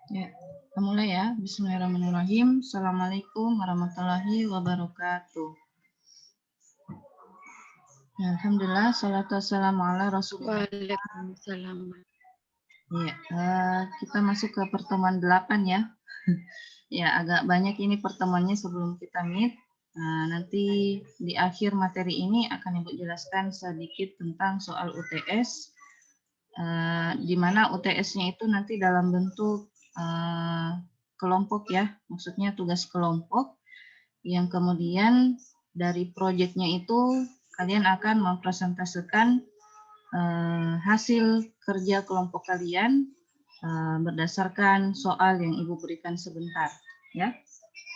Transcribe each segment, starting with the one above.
Ya, kita mulai ya. Bismillahirrahmanirrahim. Assalamualaikum warahmatullahi wabarakatuh. Ya, Alhamdulillah, salatu wassalamu ala Rasulillah. Waalaikumsalam. Ya, kita masuk ke pertemuan 8 ya. Ya, agak banyak ini pertemuannya sebelum kita meet. Nah, nanti di akhir materi ini akan Ibu jelaskan sedikit tentang soal UTS, di mana UTS-nya itu nanti dalam bentuk kelompok ya, maksudnya tugas kelompok, yang kemudian dari proyeknya itu kalian akan mempresentasikan hasil kerja kelompok kalian berdasarkan soal yang Ibu berikan sebentar ya.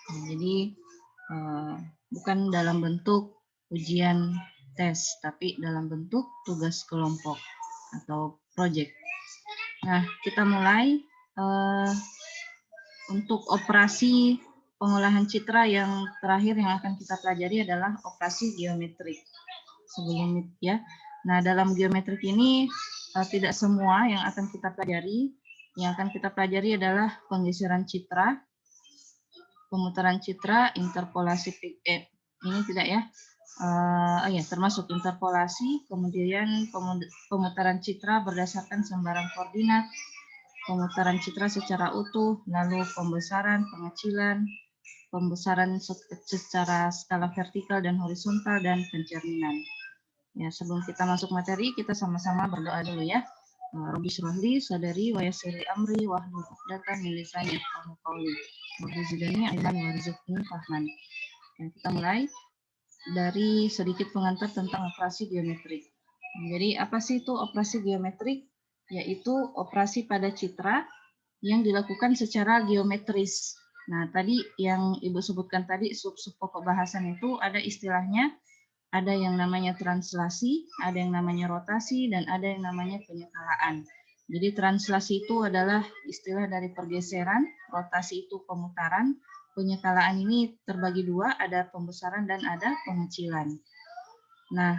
Nah, jadi bukan dalam bentuk ujian tes, tapi dalam bentuk tugas kelompok atau proyek. Nah, kita mulai untuk operasi pengolahan citra yang terakhir yang akan kita pelajari adalah operasi geometrik. Sebelum ya. Nah, dalam geometrik ini tidak semua yang akan kita pelajari. Yang akan kita pelajari adalah penggeseran citra, pemutaran citra, interpolasi ini tidak ya. Ya, termasuk interpolasi, kemudian pemutaran citra berdasarkan sembarang koordinat, pemutaran citra secara utuh, lalu pembesaran, pengecilan, pembesaran secara skala vertikal dan horizontal, dan pencerminan. Ya, sebelum kita masuk materi, kita sama-sama berdoa dulu ya. Rabbi syrahli sadari wa yassirli amri wahlul 'uqdatam min lisani yafqahu qawli. Rabbi zidni ilman warzuqni fahman. Kita mulai dari sedikit pengantar tentang operasi geometrik. Jadi apa sih itu operasi geometrik? Yaitu operasi pada citra yang dilakukan secara geometris. Nah, tadi yang Ibu sebutkan tadi, sub-sub pokok bahasan itu ada istilahnya, ada yang namanya translasi, ada yang namanya rotasi, dan ada yang namanya penyekalaan. Jadi translasi itu adalah istilah dari pergeseran, rotasi itu pemutaran, penyekalaan ini terbagi dua, ada pembesaran dan ada pengecilan. Nah,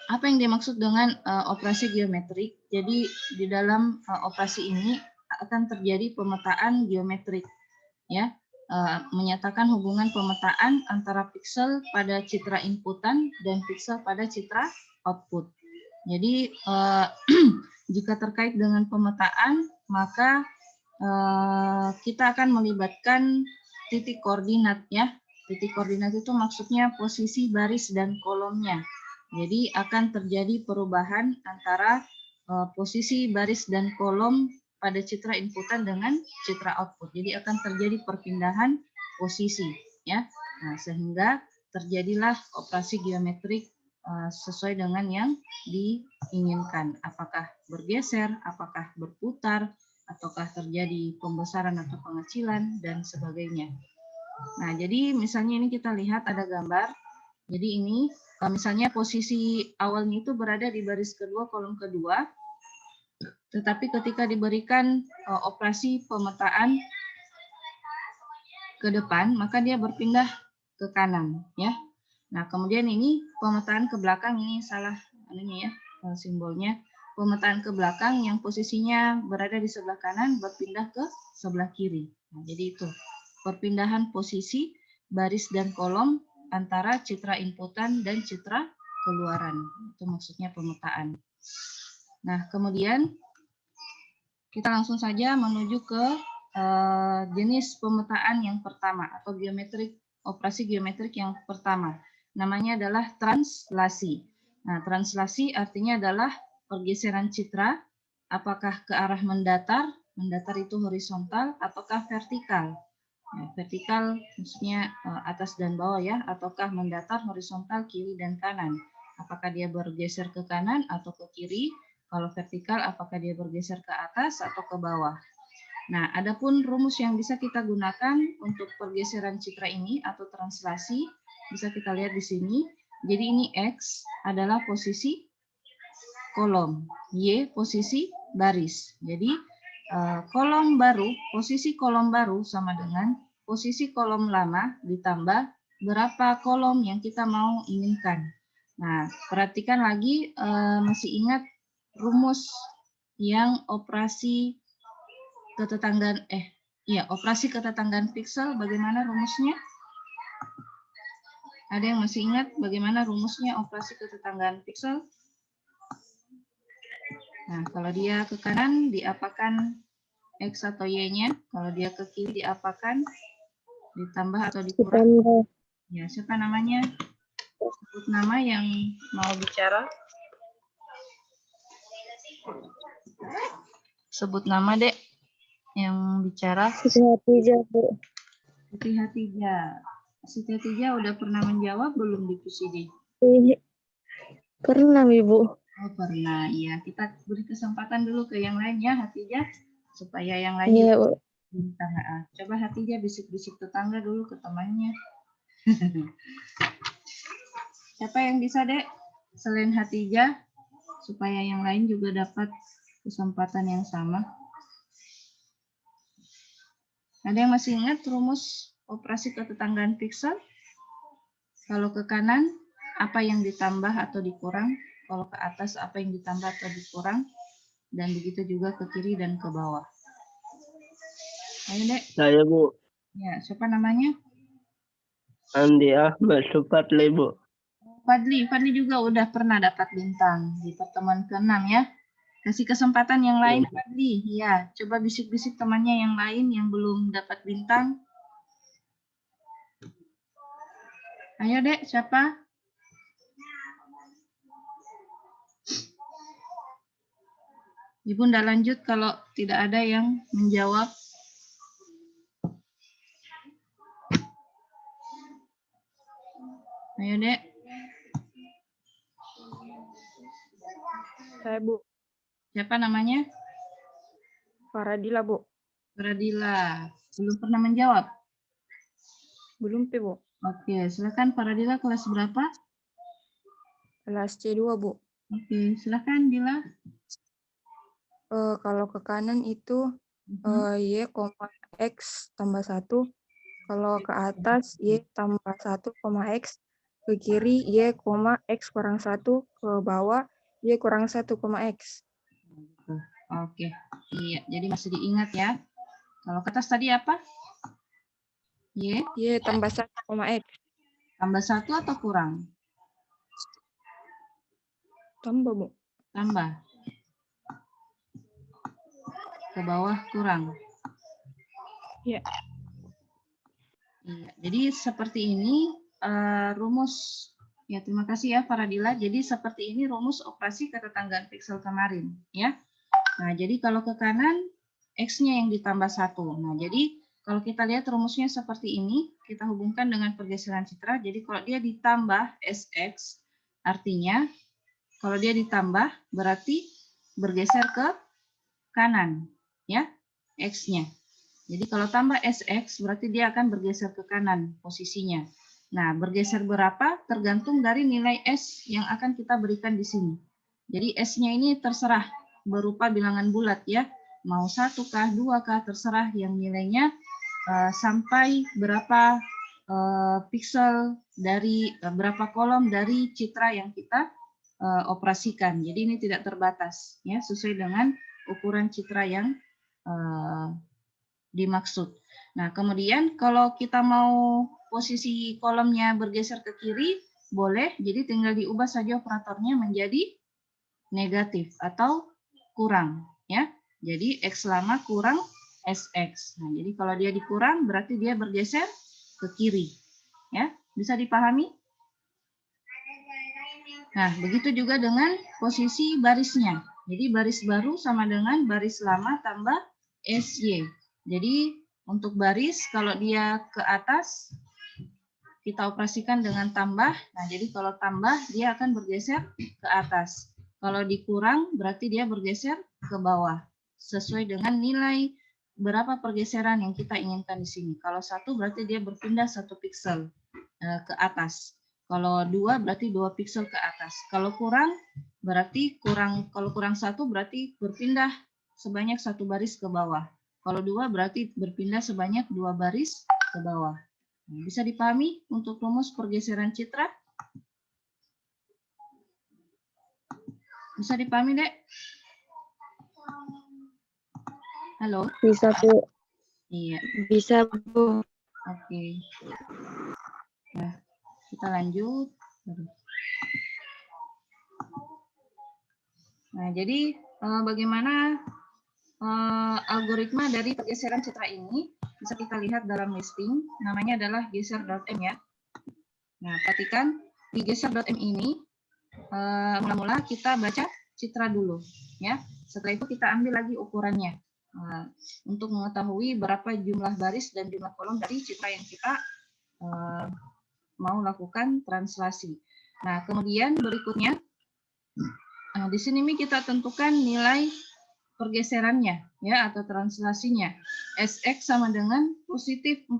apa yang dimaksud dengan operasi geometrik? Jadi di dalam operasi ini akan terjadi pemetaan geometrik, ya, menyatakan hubungan pemetaan antara piksel pada citra inputan dan piksel pada citra output. Jadi jika terkait dengan pemetaan, maka kita akan melibatkan titik koordinat ya. Titik koordinat itu maksudnya posisi baris dan kolomnya. Jadi akan terjadi perubahan antara posisi baris dan kolom pada citra inputan dengan citra output. Jadi akan terjadi perpindahan posisi ya. Nah, sehingga terjadilah operasi geometrik sesuai dengan yang diinginkan. Apakah bergeser, apakah berputar, ataukah terjadi pembesaran atau pengecilan, dan sebagainya. Nah, jadi misalnya ini kita lihat ada gambar. Jadi ini misalnya posisi awalnya itu berada di baris kedua, kolom kedua. Tetapi ketika diberikan operasi pemetaan ke depan, maka dia berpindah ke kanan, ya. Nah, kemudian ini pemetaan ke belakang, ini salah ya, simbolnya. Pemetaan ke belakang yang posisinya berada di sebelah kanan berpindah ke sebelah kiri. Nah, jadi itu perpindahan posisi baris dan kolom antara citra inputan dan citra keluaran. Itu maksudnya pemetaan. Nah, kemudian kita langsung saja menuju ke jenis pemetaan yang pertama atau operasi geometrik yang pertama. Namanya adalah translasi. Nah, translasi artinya adalah pergeseran citra, apakah ke arah mendatar itu horizontal, ataukah vertikal. Nah, vertikal maksudnya atas dan bawah ya, ataukah mendatar horizontal kiri dan kanan. Apakah dia bergeser ke kanan atau ke kiri? Kalau vertikal, apakah dia bergeser ke atas atau ke bawah? Nah, adapun rumus yang bisa kita gunakan untuk pergeseran citra ini atau translasi, bisa kita lihat di sini. Jadi ini X adalah posisi kolom, Y posisi baris. Jadi posisi kolom baru sama dengan posisi kolom lama ditambah berapa kolom yang kita mau inginkan. Nah, perhatikan lagi, masih ingat rumus yang operasi ketetanggaan operasi ketetanggaan piksel bagaimana rumusnya? Ada yang masih ingat bagaimana rumusnya operasi ketetanggaan piksel? Nah, kalau dia ke kanan diapakan X atau Y-nya? Kalau dia ke kiri diapakan? Ditambah atau dikurang? Ya, siapa namanya? Sebut nama yang mau bicara. Sebut nama, Dek, yang bicara. Siti Hatijah, Bu. Siti Hatijah. Siti Hatijah udah pernah menjawab belum di PCD? Pernah, Ibu. Oh, pernah. Iya, kita beri kesempatan dulu ke yang lain ya, Hatijah, supaya yang lain Iya, juga Bu. bintang. Coba Hatijah bisik-bisik tetangga dulu ke temannya. Siapa yang bisa, Dek? Selain Hatijah, supaya yang lain juga dapat kesempatan yang sama. Ada yang masih ingat rumus operasi ketetanggaan piksel? Kalau ke kanan, apa yang ditambah atau dikurang? Kalau ke atas, apa yang ditambah atau dikurang? Dan begitu juga ke kiri dan ke bawah. Ayo, Dek. Saya, Bu. Ya, siapa namanya? Andi Ahmad Supatli, Bu. Fadli. Fadli juga udah pernah dapat bintang di pertemuan ke-6 ya. Kasih kesempatan yang lain, Fadli. Ya, coba bisik-bisik temannya yang lain yang belum dapat bintang. Ayo, Dek, siapa? Ibu ndak lanjut kalau tidak ada yang menjawab. Ayo, Dek. Saya, Bu. Siapa namanya? Faradila, Bu. Faradila. Belum pernah menjawab? Belum, Bu. Oke, silakan Faradila, kelas berapa? Kelas C2, Bu. Oke, silakan Dila. Kalau ke kanan itu Y, X tambah 1. Kalau ke atas Y tambah 1, X. Ke kiri Y, X kurang 1. Ke bawah Y kurang 1, X. Oke, iya. Jadi masih diingat ya. Kalau ke atas tadi apa? Y tambah 1, X. tambah 1 atau kurang? Tambah, Bu. Tambah. Ke bawah kurang. Iya. Iya. Jadi seperti ini rumus. Ya, terima kasih ya Faradila. Jadi seperti ini rumus operasi ketetanggaan piksel kemarin, ya. Nah, jadi kalau ke kanan X-nya yang ditambah 1. Nah, jadi kalau kita lihat rumusnya seperti ini, kita hubungkan dengan pergeseran citra. Jadi kalau dia ditambah SX, artinya kalau dia ditambah berarti bergeser ke kanan, ya, X-nya. Jadi kalau tambah SX berarti dia akan bergeser ke kanan posisinya. Nah, bergeser berapa tergantung dari nilai S yang akan kita berikan di sini. Jadi S-nya ini terserah berupa bilangan bulat ya. Mau 1 kah, 2 kah, terserah yang nilainya sampai berapa piksel dari berapa kolom dari citra yang kita operasikan. Jadi ini tidak terbatas ya, sesuai dengan ukuran citra yang dimaksud. Nah, kemudian kalau kita mau posisi kolomnya bergeser ke kiri, boleh. Jadi tinggal diubah saja operatornya menjadi negatif atau kurang, ya. Jadi X lama kurang SX. Nah, jadi kalau dia dikurang berarti dia bergeser ke kiri, ya. Bisa dipahami? Nah, begitu juga dengan posisi barisnya. Jadi baris baru sama dengan baris lama tambah SY. Jadi untuk baris kalau dia ke atas kita operasikan dengan tambah. Nah, jadi kalau tambah dia akan bergeser ke atas. Kalau dikurang berarti dia bergeser ke bawah. Sesuai dengan nilai berapa pergeseran yang kita inginkan di sini. Kalau 1 berarti dia berpindah 1 piksel ke atas. Kalau 2 berarti 2 piksel ke atas. Kalau kurang berarti kalau kurang 1 berarti berpindah sebanyak 1 baris ke bawah. Kalau 2 berarti berpindah sebanyak 2 baris ke bawah. Bisa dipahami untuk rumus pergeseran citra? Bisa dipahami, Dek? Halo? Bisa, Bu. Iya, Bisa, Bu. oke. Nah, kita lanjut. Nah, jadi bagaimana algoritma dari pergeseran citra ini bisa kita lihat dalam listing, namanya adalah geser.m ya. Nah, perhatikan di geser.m ini mula-mula kita baca citra dulu ya. Setelah itu kita ambil lagi ukurannya untuk mengetahui berapa jumlah baris dan jumlah kolom dari citra yang kita mau lakukan translasi. Nah, kemudian berikutnya di sini kita tentukan nilai pergeserannya ya atau translasinya. SX sama dengan positif 45.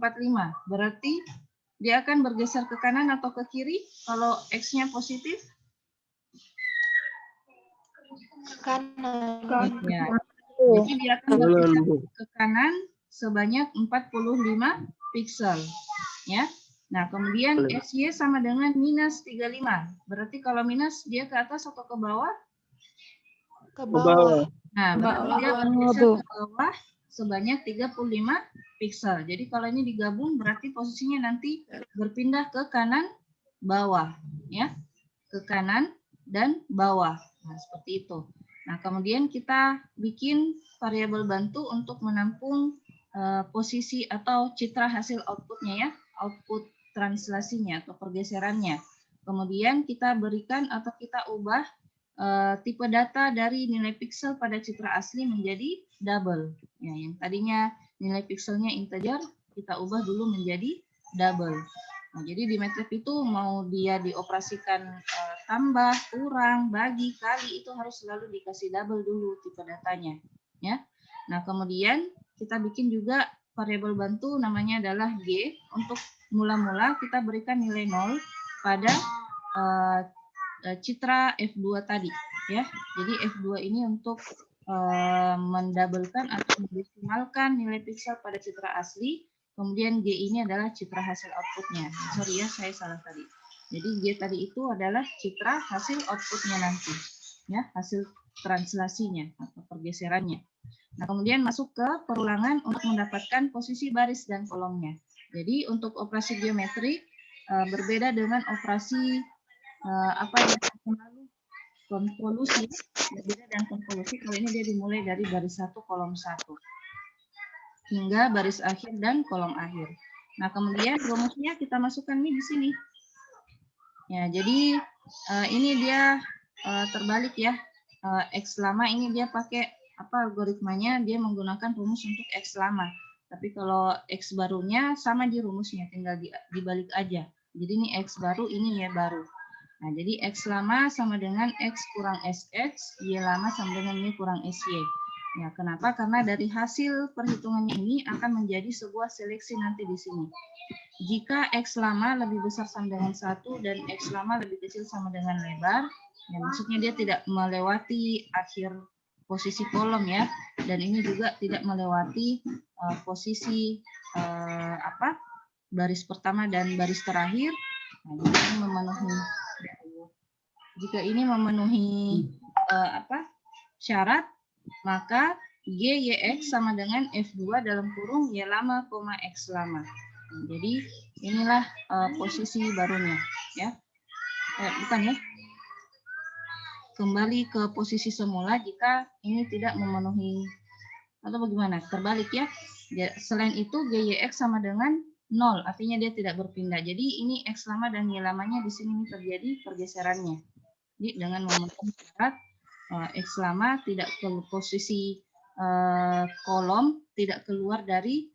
Berarti dia akan bergeser ke kanan atau ke kiri kalau X-nya positif? Kanan. Ya. Jadi dia akan bergeser ke kanan sebanyak 45 piksel. Ya. Nah, kemudian SY sama dengan minus 35. Berarti kalau minus dia ke atas atau ke bawah? Ke bawah. Nah, berarti dia bergeser ke bawah sebanyak 35 piksel. Jadi kalau ini digabung berarti posisinya nanti berpindah ke kanan bawah, ya. Ke kanan dan bawah. Nah, seperti itu. Nah, kemudian kita bikin variabel bantu untuk menampung posisi atau citra hasil outputnya ya, output translasinya atau pergeserannya. Kemudian kita berikan atau kita ubah tipe data dari nilai piksel pada citra asli menjadi double. Ya, yang tadinya nilai pikselnya integer, kita ubah dulu menjadi double. Nah, jadi di MATLAB itu mau dia dioperasikan tambah, kurang, bagi, kali itu harus selalu dikasih double dulu tipe datanya. Ya. Nah, kemudian kita bikin juga variabel bantu namanya adalah G. Untuk mula-mula kita berikan nilai 0 pada citra F2 tadi ya. Jadi F2 ini untuk mendabelkan atau mendesimalkan nilai piksel pada citra asli. Kemudian G ini adalah citra hasil outputnya. Sorry ya, saya salah tadi. Jadi G tadi itu adalah citra hasil outputnya nanti, ya, hasil translasinya atau pergeserannya. Nah, kemudian masuk ke perulangan untuk mendapatkan posisi baris dan kolomnya. Jadi untuk operasi geometri berbeda dengan operasi apa yang lalu konvolusi, berbeda dengan konvolusi. Kalau ini dia dimulai dari baris 1 kolom 1 hingga baris akhir dan kolom akhir. Nah, kemudian rumusnya kita masukkan nih di sini. Ya, jadi ini dia terbalik ya. X lama ini dia pakai apa algoritmanya? Dia menggunakan rumus untuk X lama. Tapi kalau X barunya sama di rumusnya, tinggal dibalik aja. Jadi ini X baru, ini Y baru. Nah, jadi X lama sama dengan X kurang SX, Y lama sama dengan Y kurang SY. Ya, kenapa? Karena dari hasil perhitungannya ini akan menjadi sebuah seleksi nanti di sini. Jika X lama lebih besar sama dengan 1 dan X lama lebih kecil sama dengan lebar, ya maksudnya dia tidak melewati akhir posisi kolom ya, dan ini juga tidak melewati posisi baris pertama dan baris terakhir. Nah, jika ini memenuhi syarat, maka GYX sama dengan F2 dalam kurung Y lama, X lama. Nah, jadi inilah posisi barunya, ya. Bukan ya. Kembali ke posisi semula jika ini tidak memenuhi atau bagaimana? Terbalik ya. Selain itu GYX sama dengan 0, artinya dia tidak berpindah. Jadi ini X lama dan Y lamanya di sini terjadi pergeserannya. Jadi dengan memenuhi syarat X lama tidak ke posisi kolom, tidak keluar dari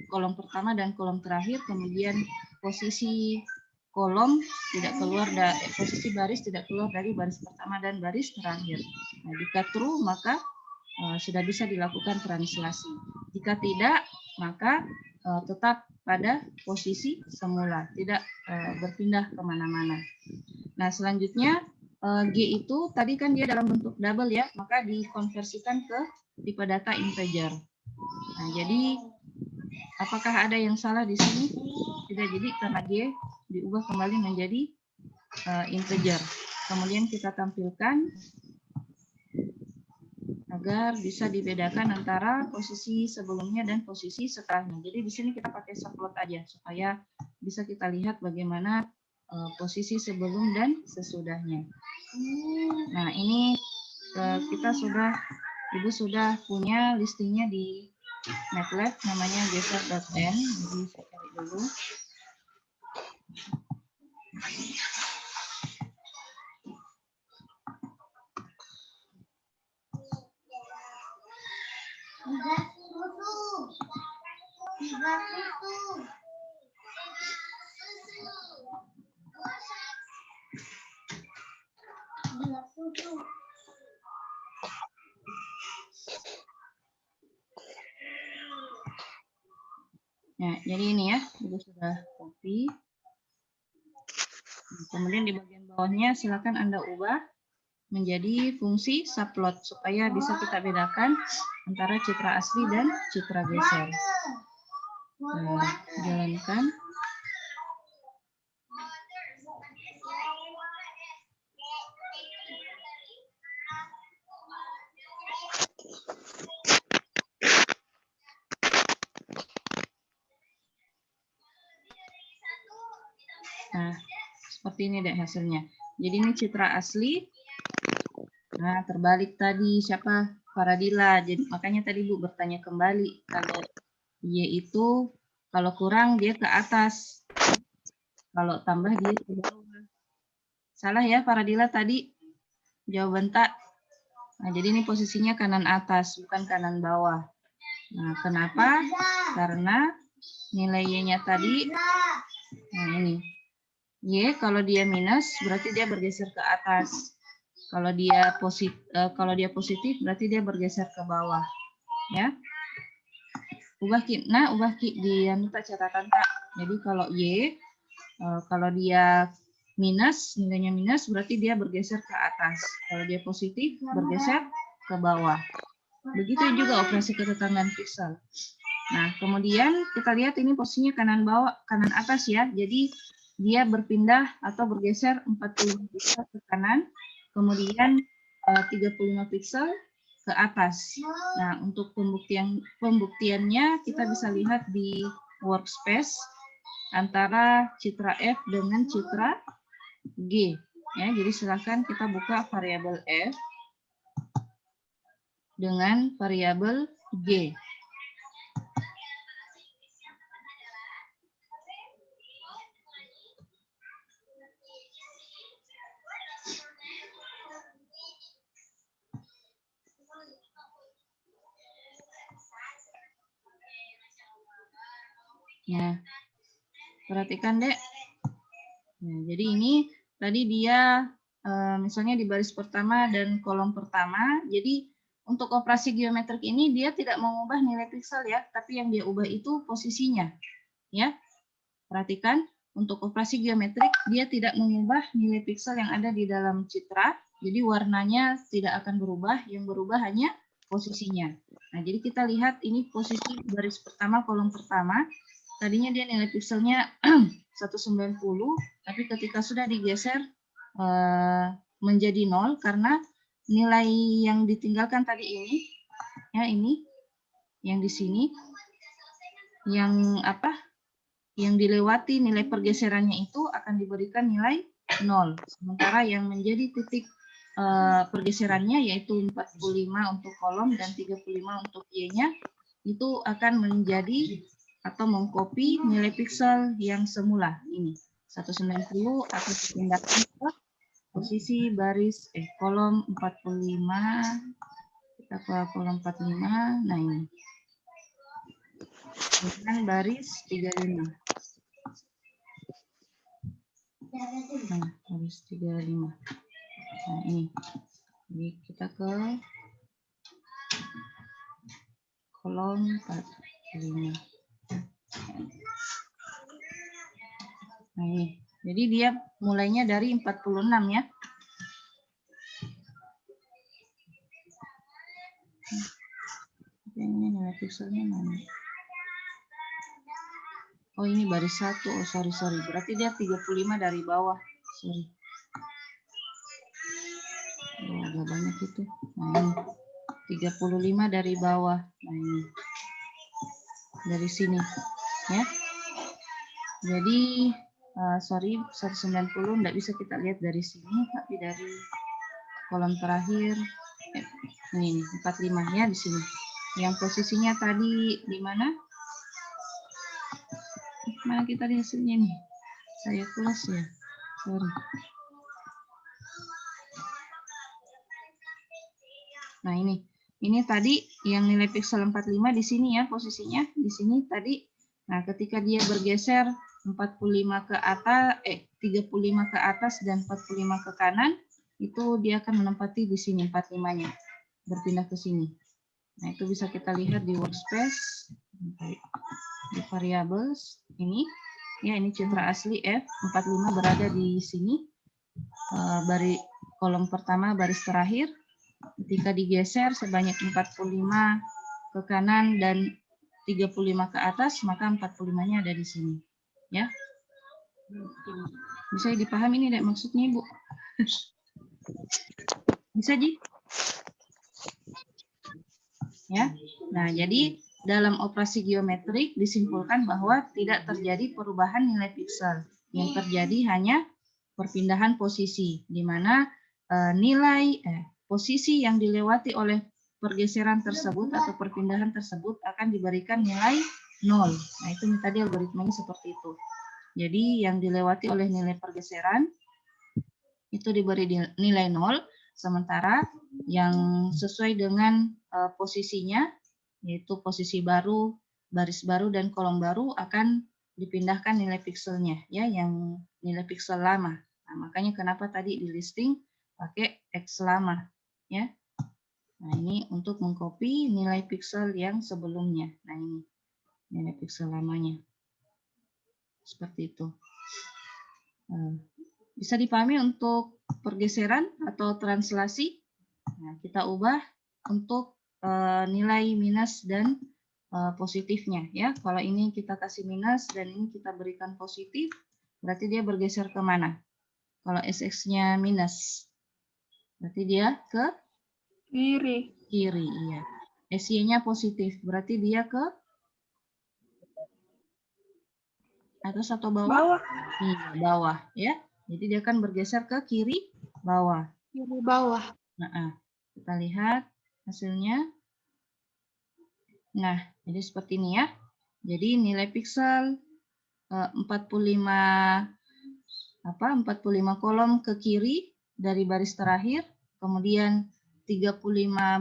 kolom pertama dan kolom terakhir, kemudian posisi kolom tidak keluar dari posisi baris tidak keluar dari baris pertama dan baris terakhir. Nah, jika true maka sudah bisa dilakukan translasi. Jika tidak maka tetap pada posisi semula, tidak berpindah kemana-mana. Nah, selanjutnya G itu tadi kan dia dalam bentuk double ya, maka dikonversikan ke tipe data integer. Nah, jadi apakah ada yang salah di sini? Tidak, jadi karena G diubah kembali menjadi integer. Kemudian kita tampilkan agar bisa dibedakan antara posisi sebelumnya dan posisi setelahnya. Jadi di sini kita pakai subplot aja supaya bisa kita lihat bagaimana posisi sebelum dan sesudahnya. Nah, ini Ibu sudah punya listingnya di MATLAB, namanya geser.n. Jadi saya cari dulu. Nah, jadi ini ya, Ibu sudah copy. Kemudian di bagian bawahnya silakan Anda ubah menjadi fungsi subplot supaya bisa kita bedakan antara citra asli dan citra geser. Nah, jalankan. Nah, seperti ini deh hasilnya. Jadi ini citra asli. Nah, terbalik tadi siapa? Faradila. Jadi makanya tadi Bu bertanya kembali kalau Y itu kalau kurang dia ke atas. Kalau tambah dia ke bawah. Salah ya Faradila tadi jawaban tak. Nah, jadi ini posisinya kanan atas bukan kanan bawah. Nah, kenapa? Karena nilai Y-nya tadi nah ini. Y kalau dia minus berarti dia bergeser ke atas. Kalau dia positif berarti dia bergeser ke bawah. Ya. Ubah Ki di minta catatan Kak. Jadi kalau Y kalau dia minus, nilainya minus berarti dia bergeser ke atas. Kalau dia positif bergeser ke bawah. Begitu juga operasi ketetangan piksel. Nah, kemudian kita lihat ini posisinya kanan bawah, kanan atas ya. Jadi dia berpindah atau bergeser 45 piksel ke kanan, kemudian 35 piksel ke atas. Nah, untuk pembuktiannya kita bisa lihat di workspace antara citra F dengan citra G. Ya, jadi silakan kita buka variabel F dengan variabel G. Nah, perhatikan Dek. Nah, jadi ini tadi dia misalnya di baris pertama dan kolom pertama. Jadi untuk operasi geometrik ini dia tidak mengubah nilai piksel ya, tapi yang dia ubah itu posisinya. Ya, perhatikan untuk operasi geometrik dia tidak mengubah nilai piksel yang ada di dalam citra. Jadi warnanya tidak akan berubah, yang berubah hanya posisinya. Nah, jadi kita lihat ini posisi baris pertama kolom pertama. Tadinya dia nilai pikselnya 190, tapi ketika sudah digeser menjadi 0 karena nilai yang ditinggalkan tadi ini, ya ini, yang di sini, yang apa? Yang dilewati nilai pergeserannya itu akan diberikan nilai 0. Sementara yang menjadi titik pergeserannya yaitu 45 untuk kolom dan 35 untuk Y-nya itu akan menjadi atau mengcopy nilai piksel yang semula ini 190 akan dipindahkan ke posisi baris kolom 45, kita ke kolom 45. Nah ini dengan baris 35. Nah, baris 35. Nah ini, jadi kita ke kolom 45. Nah ini, jadi dia mulainya dari 46 ya. Ini nilai pikselnya mana? Oh ini baris 1, oh sorry. Berarti dia 35 dari bawah. Sorry. Oh, agak banyak itu. Nah ini. 35 dari bawah. Nah, ini. Dari sini. Ya. Jadi, sorry, 190 nggak bisa kita lihat dari sini, tapi dari kolom terakhir, ini 45 ya di sini. Yang posisinya tadi di mana? Mana kita lihat hasilnya nih? Saya close ya, sorry. Nah ini tadi yang nilai piksel 45 di sini ya posisinya di sini tadi. Nah ketika dia bergeser 45 ke atas, 35 ke atas dan 45 ke kanan, itu dia akan menempati di sini 45-nya, berpindah ke sini. Nah itu bisa kita lihat di workspace, di variables ini. Ya ini citra asli F45 berada di sini, baris kolom pertama baris terakhir. Ketika digeser sebanyak 45 ke kanan dan 35 ke atas, maka 45-nya ada di sini. Ya. Bisa dipahami ini maksudnya, Ibu? Bisa, Ji? Ya. Nah, jadi dalam operasi geometrik disimpulkan bahwa tidak terjadi perubahan nilai piksel. Yang terjadi hanya perpindahan posisi, di mana posisi yang dilewati oleh pergeseran tersebut atau perpindahan tersebut akan diberikan nilai 0. Nah, itu tadi algoritmanya seperti itu. Jadi, yang dilewati oleh nilai pergeseran itu diberi nilai 0, sementara yang sesuai dengan posisinya, yaitu posisi baru, baris baru, dan kolom baru akan dipindahkan nilai pikselnya, ya, yang nilai piksel lama. Nah, makanya kenapa tadi di listing pakai X lama, ya. Nah, ini untuk mengcopy nilai piksel yang sebelumnya. Nah, ini nilai piksel lamanya. Seperti itu. Bisa dipahami untuk pergeseran atau translasi. Nah, kita ubah untuk nilai minus dan positifnya, ya. Kalau ini kita kasih minus dan ini kita berikan positif, berarti dia bergeser ke mana? Kalau SX-nya minus, berarti dia ke Kiri. kiri, iya. SY-nya positif, berarti dia ke atas atau bawah? Bawah. Iya, bawah, ya. Jadi dia akan bergeser ke kiri, bawah. Kiri bawah. Nah, kita lihat hasilnya. Nah, jadi seperti ini ya. Jadi nilai piksel 45 kolom ke kiri dari baris terakhir, kemudian 35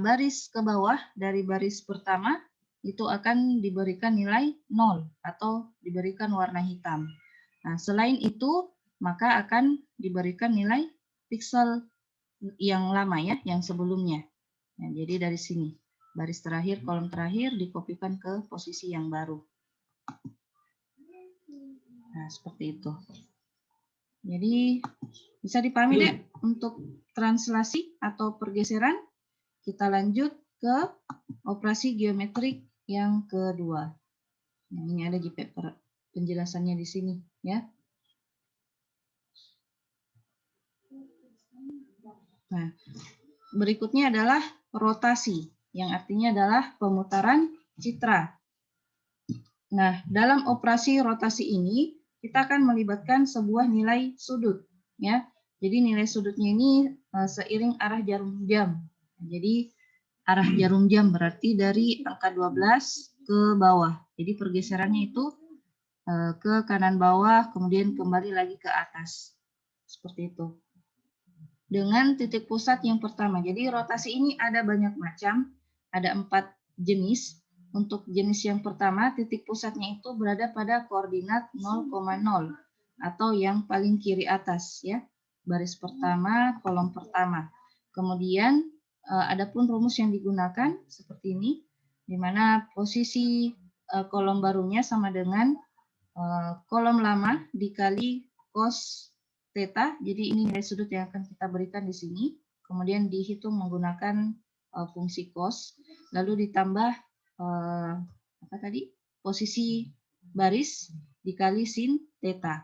baris ke bawah dari baris pertama, itu akan diberikan nilai 0 atau diberikan warna hitam. Nah, selain itu, maka akan diberikan nilai piksel yang lama ya, yang sebelumnya. Nah, jadi dari sini, baris terakhir, kolom terakhir dikopikan ke posisi yang baru. Nah, seperti itu. Jadi bisa dipahami deh untuk translasi atau pergeseran. Kita lanjut ke operasi geometrik yang kedua. Nah, ini ada JP penjelasannya di sini ya. Nah, berikutnya adalah rotasi, yang artinya adalah pemutaran citra. Nah, dalam operasi rotasi ini kita akan melibatkan sebuah nilai sudut, ya. Jadi nilai sudutnya ini seiring arah jarum jam. Jadi arah jarum jam berarti dari angka 12 ke bawah. Jadi pergeserannya itu ke kanan bawah, kemudian kembali lagi ke atas. Seperti itu. Dengan titik pusat yang pertama. Jadi rotasi ini ada banyak macam, ada 4 jenis. Untuk jenis yang pertama, titik pusatnya itu berada pada koordinat 0,0 atau yang paling kiri atas ya. Baris pertama, kolom pertama. Kemudian adapun rumus yang digunakan seperti ini, di mana posisi kolom barunya sama dengan kolom lama dikali cos theta. Jadi ini nilai sudut yang akan kita berikan di sini. Kemudian dihitung menggunakan fungsi cos, lalu ditambah posisi baris dikali sin theta.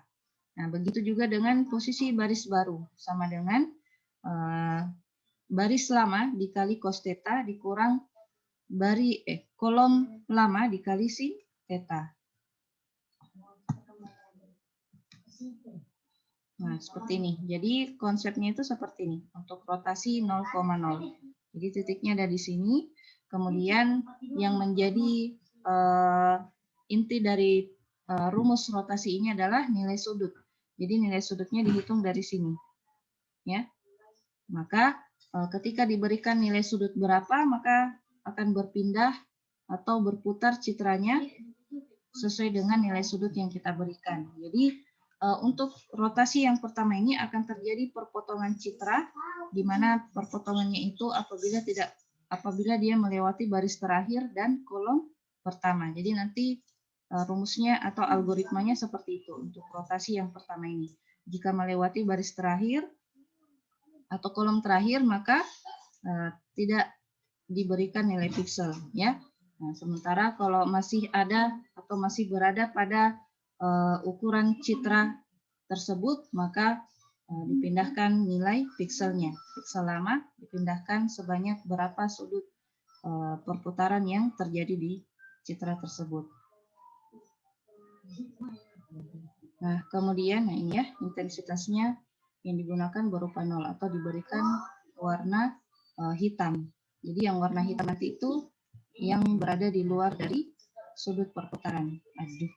Nah, begitu juga dengan posisi baris baru, sama dengan baris lama dikali cos theta dikurang kolom lama dikali sin theta. Nah, seperti ini. Jadi konsepnya itu seperti ini untuk rotasi 0,0. Jadi titiknya ada di sini. Kemudian yang menjadi inti dari rumus rotasi ini adalah nilai sudut. Jadi nilai sudutnya dihitung dari sini. Ya. Maka ketika diberikan nilai sudut berapa, maka akan berpindah atau berputar citranya sesuai dengan nilai sudut yang kita berikan. Jadi untuk rotasi yang pertama ini akan terjadi perpotongan citra, di mana perpotongannya itu apabila dia melewati baris terakhir dan kolom pertama. Jadi nanti rumusnya atau algoritmanya seperti itu untuk rotasi yang pertama ini. Jika melewati baris terakhir atau kolom terakhir, maka tidak diberikan nilai pixel, ya. Nah, sementara kalau masih ada atau masih berada pada ukuran citra tersebut, maka dipindahkan nilai pixelnya. Pixel lama dipindahkan sebanyak berapa sudut perputaran yang terjadi di citra tersebut. Nah, kemudian ini ya, intensitasnya yang digunakan berupa 0 atau diberikan warna hitam. Jadi yang warna hitam nanti itu yang berada di luar dari sudut perputaran. Aduh.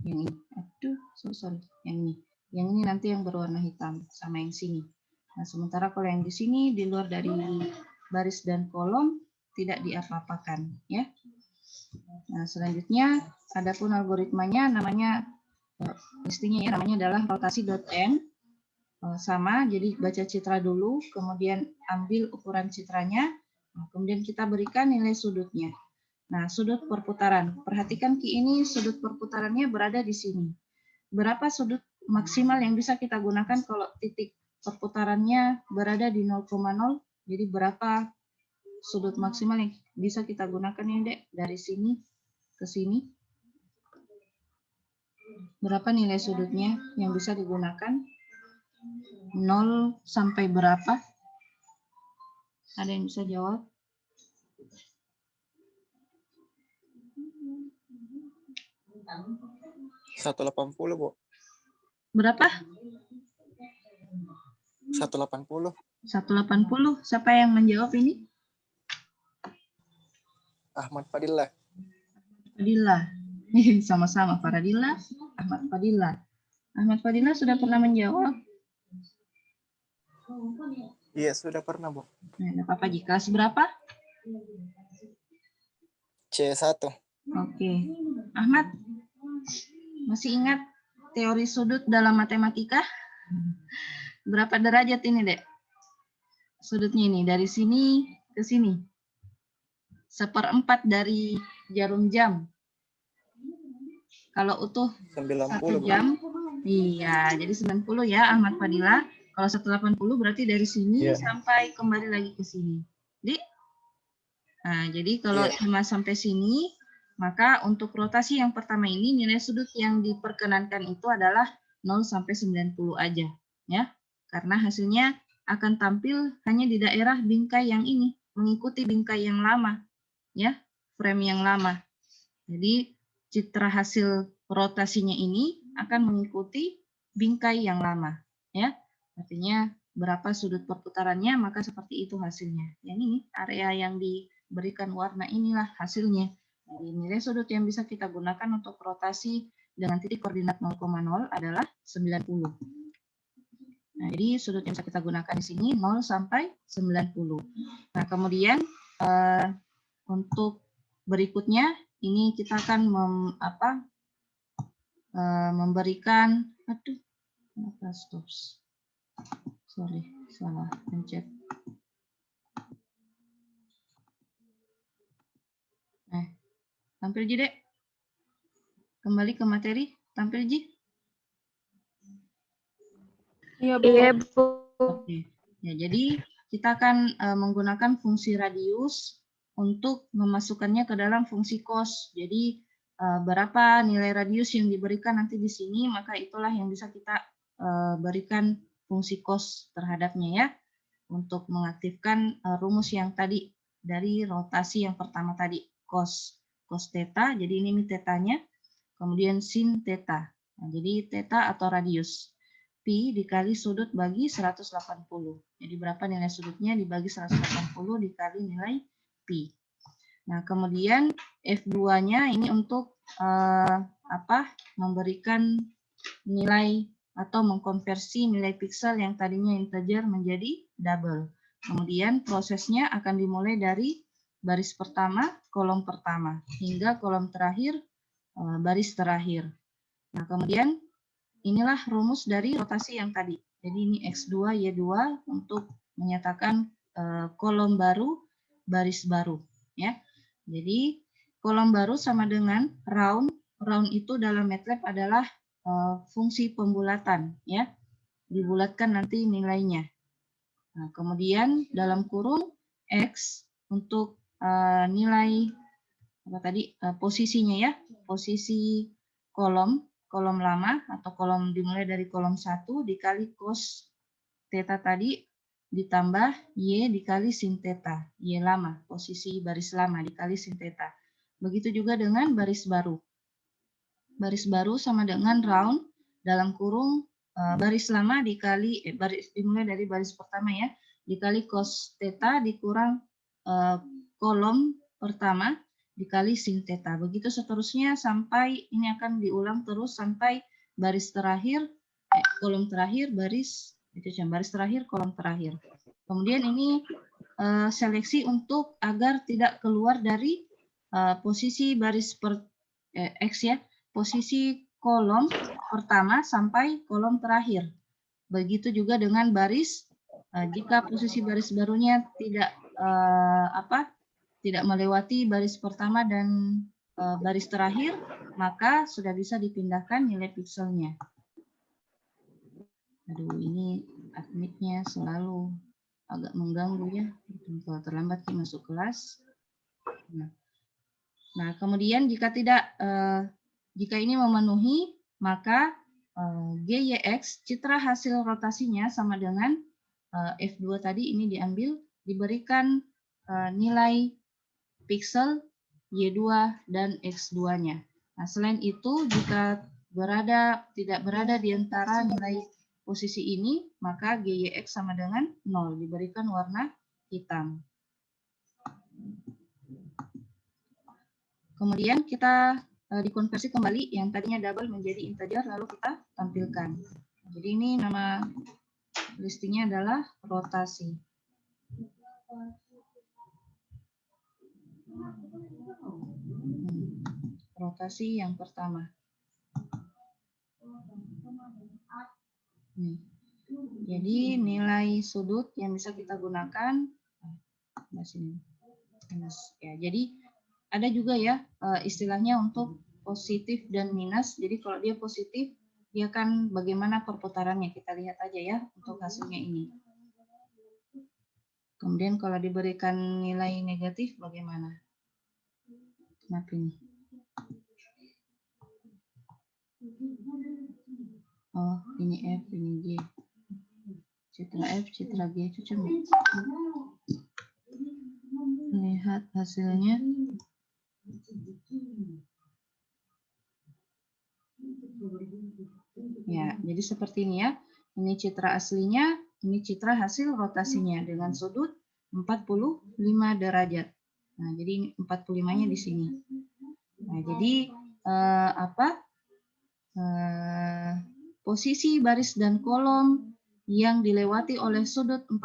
Yang ini. Aduh, sorry. Yang ini nanti yang berwarna hitam sama yang sini. Nah, sementara kalau yang di sini di luar dari baris dan kolom tidak diapa-apakan, ya. Nah, selanjutnya adapun algoritmanya namanya istinya ya, namanya adalah rotasi.n. Sama, jadi baca citra dulu, kemudian ambil ukuran citranya, kemudian kita berikan nilai sudutnya. Nah, sudut perputaran. Perhatikan Ki, ini sudut perputarannya berada di sini. Berapa sudut maksimal yang bisa kita gunakan kalau titik perputarannya berada di 0,0? Jadi berapa sudut maksimal yang bisa kita gunakan ya, Dek? Dari sini ke sini. Berapa nilai sudutnya yang bisa digunakan? 0 sampai berapa? Ada yang bisa jawab? $180, Bu. Berapa? 180. 180. Siapa yang menjawab ini? Ahmad Fadillah. Fadillah. Sama-sama Faradillah, Ahmad Fadillah. Ahmad Fadillah sudah pernah menjawab? Iya, sudah pernah, Bu. Nah, ada apa Ji? Kelas berapa? C1. Oke. Ahmad, masih ingat teori sudut dalam matematika? Berapa derajat ini, Dek? Sudutnya ini, dari sini ke sini. 1/4 dari jarum jam. Kalau utuh 90, 1 Bu. jam, iya, jadi 90 ya Ahmad Fadila. Kalau 180 berarti dari sini sampai kembali lagi ke sini. Jadi kalau 5 sampai sini, maka untuk rotasi yang pertama ini nilai sudut yang diperkenankan itu adalah 0 sampai 90 aja, ya. Karena hasilnya akan tampil hanya di daerah bingkai yang ini, mengikuti bingkai yang lama, ya, frame yang lama. Jadi citra hasil rotasinya ini akan mengikuti bingkai yang lama, ya. Artinya berapa sudut perputarannya, maka seperti itu hasilnya. Yang ini area yang diberikan warna inilah hasilnya. Jadi nilai sudut yang bisa kita gunakan untuk rotasi dengan titik koordinat 0,0 adalah 90. Nah, jadi sudut yang bisa kita gunakan di sini 0 sampai 90. Nah, kemudian untuk berikutnya ini kita akan memberikan, sorry, salah pencet. Nah, tampil Ji, Dek. Kembali ke materi, tampil Ji. Iya, Bu. Oke. Ya, jadi kita akan menggunakan fungsi radius untuk memasukkannya ke dalam fungsi cos. Jadi berapa nilai radius yang diberikan nanti di sini, maka itulah yang bisa kita berikan fungsi cos terhadapnya, ya. untuk mengaktifkan rumus yang tadi dari rotasi yang pertama tadi, cos theta, jadi ini tetanya, kemudian sin theta. Nah, jadi theta atau radius. Pi dikali sudut bagi 180. Jadi berapa nilai sudutnya dibagi 180 dikali nilai pi. Nah, kemudian F2-nya ini untuk memberikan nilai atau mengkonversi nilai piksel yang tadinya integer menjadi double. Kemudian prosesnya akan dimulai dari baris pertama, kolom pertama, hingga kolom terakhir, baris terakhir. Nah, kemudian inilah rumus dari rotasi yang tadi. Jadi ini X2, Y2 untuk menyatakan kolom baru, baris baru. Ya. Jadi kolom baru sama dengan round. Round itu dalam MATLAB adalah fungsi pembulatan, ya, dibulatkan nanti nilainya. Nah, kemudian dalam kurung X untuk nilai posisinya, ya, posisi kolom lama atau kolom dimulai dari kolom 1 dikali cos theta tadi ditambah Y dikali sin theta, Y lama, posisi baris lama dikali sin theta. Begitu juga dengan baris baru. Baris baru sama dengan round dalam kurung baris lama dikali dimulai dari baris pertama, ya, dikali cos theta dikurang kolom pertama dikali sin theta. Begitu seterusnya sampai ini akan diulang terus sampai baris terakhir kolom terakhir baris terakhir kolom terakhir. Kemudian ini seleksi untuk agar tidak keluar dari posisi baris X, ya, posisi kolom pertama sampai kolom terakhir. Begitu juga dengan baris, jika posisi baris barunya tidak tidak melewati baris pertama dan baris terakhir, maka sudah bisa dipindahkan nilai pikselnya. Aduh, ini admitnya selalu agak mengganggu, ya. Kalau terlambat masuk kelas. Nah, kemudian jika ini memenuhi, maka GYX citra hasil rotasinya sama dengan F2 tadi ini diambil, diberikan nilai piksel Y2 dan X2-nya. Nah, selain itu jika tidak berada di antara nilai posisi ini, maka GYX sama dengan 0, diberikan warna hitam. Kemudian kita dikonversi kembali yang tadinya double menjadi integer, lalu kita tampilkan. Jadi ini nama listingnya adalah rotasi. Rotasi yang pertama. Jadi nilai sudut yang bisa kita gunakan, ya, jadi ada juga, ya, istilahnya untuk positif dan minus. Jadi kalau dia positif, dia kan bagaimana perputarannya, kita lihat aja, ya, untuk hasilnya ini. Kemudian kalau diberikan nilai negatif bagaimana? Kenapa ini? Oh, ini F, ini G. Citra F, citra G itu cuma. Lihat hasilnya. Ya, jadi seperti ini, ya. Ini citra aslinya, ini citra hasil rotasinya dengan sudut 45 derajat. Nah, jadi 45-nya di sini. Nah, jadi posisi baris dan kolom yang dilewati oleh sudut 45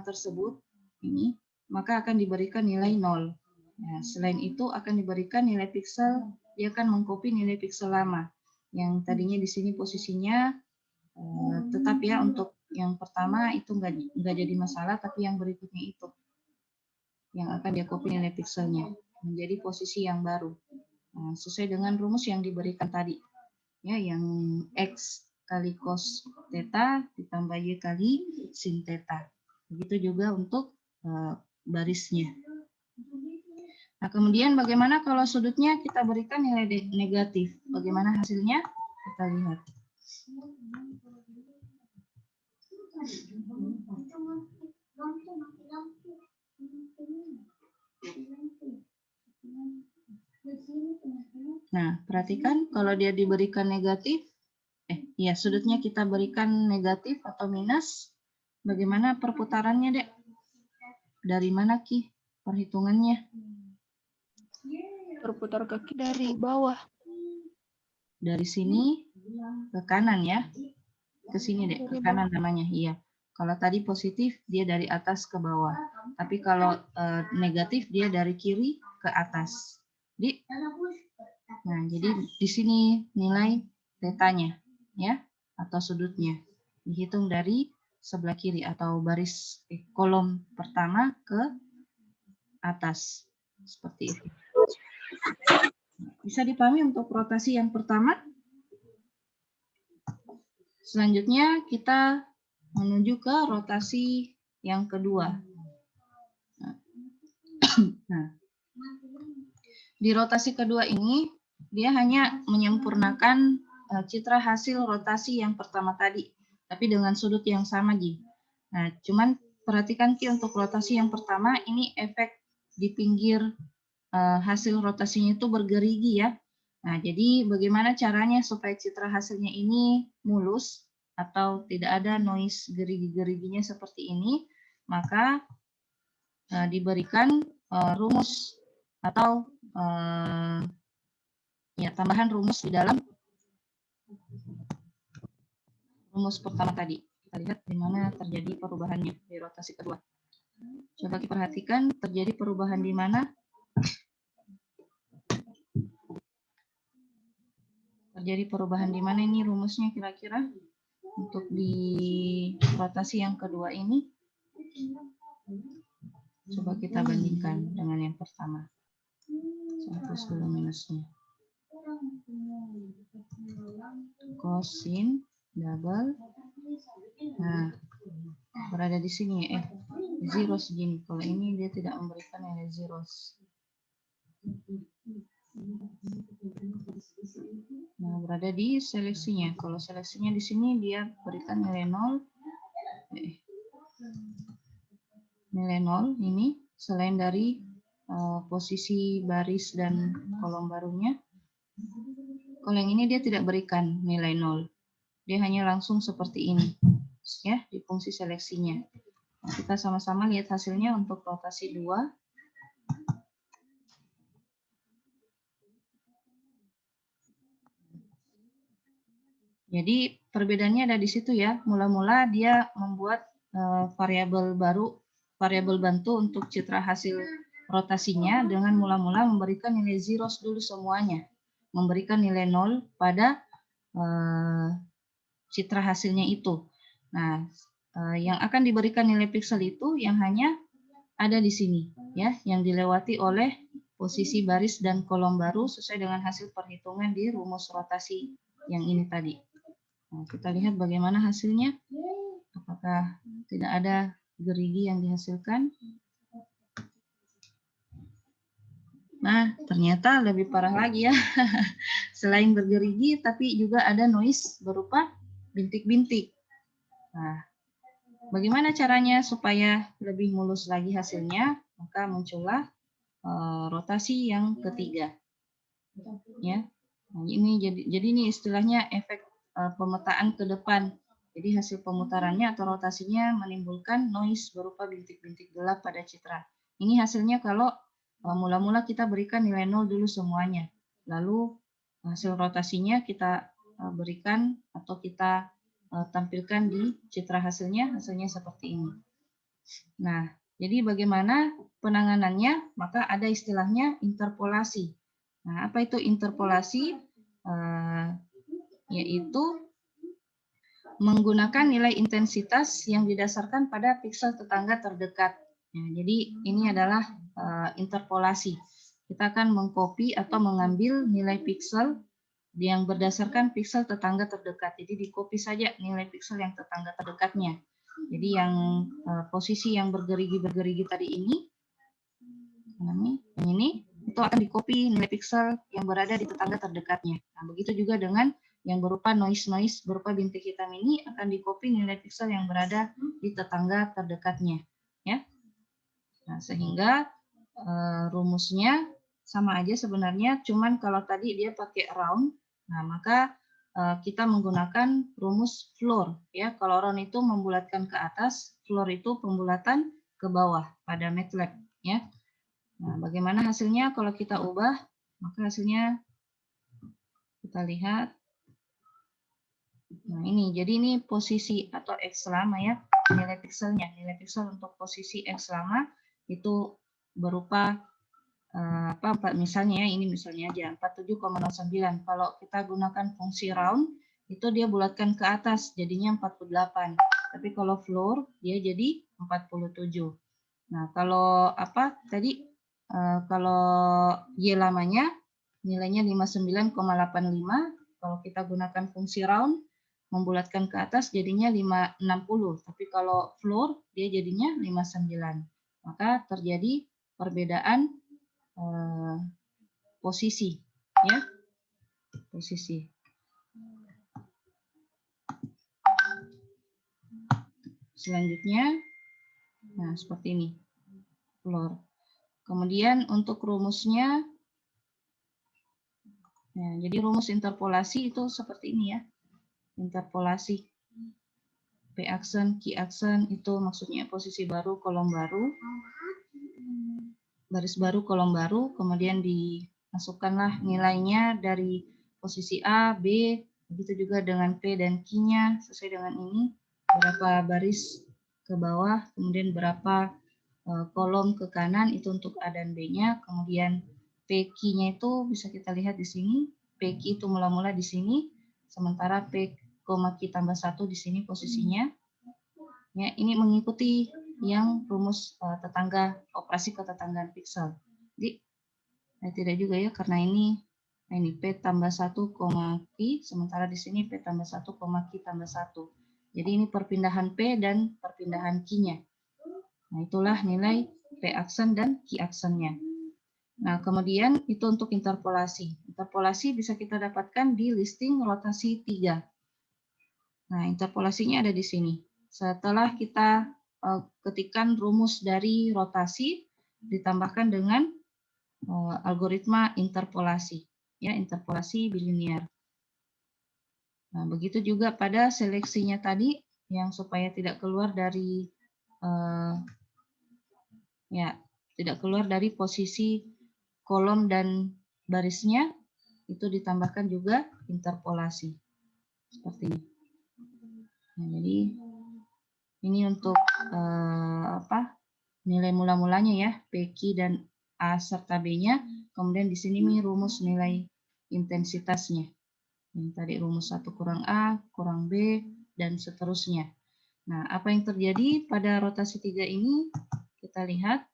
tersebut ini, maka akan diberikan nilai 0. Nah, selain itu akan diberikan nilai piksel, dia akan mengcopy nilai piksel lama yang tadinya di sini posisinya tetap, ya, untuk yang pertama itu nggak jadi masalah, tapi yang berikutnya itu yang akan dia copy nilai pikselnya menjadi posisi yang baru. Nah, sesuai dengan rumus yang diberikan tadi, ya, yang X kali cos theta ditambah Y kali sin theta. Begitu juga untuk barisnya. Nah, kemudian bagaimana kalau sudutnya kita berikan nilai negatif? Bagaimana hasilnya? Kita lihat. Nah, perhatikan kalau dia diberikan negatif, sudutnya kita berikan negatif atau minus, bagaimana perputarannya, Dek? Dari mana, Ki, perhitungannya? Berputar ke kiri dari bawah. Dari sini ke kanan ya. Ke sini, Dek, ke kanan namanya. Iya. Kalau tadi positif, dia dari atas ke bawah. Tapi kalau negatif, dia dari kiri ke atas. Nah, jadi di sini nilai tetanya ya, atau sudutnya. Dihitung dari sebelah kiri atau baris kolom pertama ke atas. Seperti itu. Bisa dipahami untuk rotasi yang pertama? Selanjutnya kita menuju ke rotasi yang kedua. Nah, di rotasi kedua ini dia hanya menyempurnakan citra hasil rotasi yang pertama tadi, tapi dengan sudut yang sama, Ji. Nah, cuman perhatikan, Ki, untuk rotasi yang pertama ini efek di pinggir hasil rotasinya itu bergerigi ya. Nah, jadi bagaimana caranya supaya citra hasilnya ini mulus atau tidak ada noise gerigi-geriginya seperti ini? Maka diberikan rumus atau tambahan rumus di dalam rumus pertama tadi. Kita lihat di mana terjadi perubahannya di rotasi kedua. Coba kita perhatikan terjadi perubahan di mana. Terjadi perubahan di mana ini rumusnya kira-kira untuk di rotasi yang kedua ini. Coba kita bandingkan dengan yang pertama. Saya hapus dulu minusnya. Kosin double. Nah, berada di sini zero segini. Kalau ini dia tidak memberikan nilai zeros. Nah, berada di seleksinya. Kalau seleksinya di sini dia berikan nilai 0. Nilai 0 ini selain dari posisi baris dan kolom barunya. Kalau yang ini dia tidak berikan nilai 0. Dia hanya langsung seperti ini. Ya, di fungsi seleksinya. Nah, kita sama-sama lihat hasilnya untuk rotasi 2. Jadi perbedaannya ada di situ ya. Mula-mula dia membuat variabel baru, variabel bantu untuk citra hasil rotasinya dengan mula-mula memberikan nilai zeros dulu semuanya. Memberikan nilai 0 pada citra hasilnya itu. Nah, yang akan diberikan nilai piksel itu yang hanya ada di sini ya, yang dilewati oleh posisi baris dan kolom baru sesuai dengan hasil perhitungan di rumus rotasi yang ini tadi. Nah, kita lihat bagaimana hasilnya. Apakah tidak ada gerigi yang dihasilkan? Nah, ternyata lebih parah lagi ya. Selain bergerigi, tapi juga ada noise berupa bintik-bintik. Nah, bagaimana caranya supaya lebih mulus lagi hasilnya? Maka muncullah rotasi yang ketiga. Ya, nah, ini jadi ini istilahnya efek pemetaan ke depan. Jadi hasil pemutarannya atau rotasinya menimbulkan noise berupa bintik-bintik gelap pada citra. Ini hasilnya kalau mula-mula kita berikan nilai 0 dulu semuanya. Lalu hasil rotasinya kita berikan atau kita tampilkan di citra hasilnya seperti ini. Nah, jadi bagaimana penanganannya? Maka ada istilahnya interpolasi. Nah, apa itu interpolasi? Yaitu menggunakan nilai intensitas yang didasarkan pada piksel tetangga terdekat. Nah, jadi ini adalah interpolasi. Kita akan mengcopy atau mengambil nilai piksel yang berdasarkan piksel tetangga terdekat. Jadi di-copy saja nilai piksel yang tetangga terdekatnya. Jadi yang posisi yang bergerigi tadi ini itu akan di-copy nilai piksel yang berada di tetangga terdekatnya. Nah, begitu juga dengan yang berupa noise berupa bintik hitam ini akan di-copy nilai piksel yang berada di tetangga terdekatnya, ya. Nah, sehingga rumusnya sama aja sebenarnya, cuman kalau tadi dia pakai round, nah maka kita menggunakan rumus floor ya. Kalau round itu membulatkan ke atas, floor itu pembulatan ke bawah pada MATLAB ya. Nah, bagaimana hasilnya kalau kita ubah? Maka hasilnya kita lihat. Nah, ini jadi ini posisi atau X lama ya, nilai pikselnya. Nilai piksel untuk posisi X lama itu berupa misalnya ya, ini misalnya aja 47,09. Kalau kita gunakan fungsi round, itu dia bulatkan ke atas, jadinya 48. Tapi kalau floor, dia jadi 47. Nah, kalau tadi, kalau Y lamanya, nilainya 59,85. Kalau kita gunakan fungsi round, membulatkan ke atas, jadinya 560. Tapi kalau floor, dia jadinya 59. Maka terjadi perbedaan posisi ya, posisi. Selanjutnya, nah seperti ini floor. Kemudian untuk rumusnya, nah jadi rumus interpolasi itu seperti ini ya, interpolasi P aksen, Q aksen itu maksudnya posisi baru, kolom baru, baris baru, kolom baru, kemudian dimasukkanlah nilainya dari posisi A, B, begitu juga dengan P dan Q-nya sesuai dengan ini, berapa baris ke bawah, kemudian berapa kolom ke kanan itu untuk A dan B-nya, kemudian PQ-nya itu bisa kita lihat di sini, PQ itu mula-mula di sini, sementara P, Q tambah 1 di sini posisinya. Ya, ini mengikuti yang rumus tetangga, operasi ketetanggaan piksel. Jadi tidak juga ya, karena ini P tambah 1, Q, sementara di sini P tambah 1, Q tambah 1. Jadi ini perpindahan P dan perpindahan Q-nya. Nah, itulah nilai P aksen dan Q aksennya. Nah, kemudian itu untuk interpolasi. Interpolasi bisa kita dapatkan di listing rotasi 3. Nah, interpolasinya ada di sini. Setelah kita ketikkan rumus dari rotasi, ditambahkan dengan algoritma interpolasi. Ya, interpolasi bilinear. Nah, begitu juga pada seleksinya tadi, yang supaya tidak keluar dari tidak keluar dari posisi kolom dan barisnya, itu ditambahkan juga interpolasi seperti ini. Nah, jadi ini untuk nilai mula-mulanya ya, PQ dan A serta B-nya. Kemudian di sini rumus nilai intensitasnya. Yang tadi rumus 1 kurang A kurang B dan seterusnya. Nah, apa yang terjadi pada rotasi 3 ini? Kita lihat.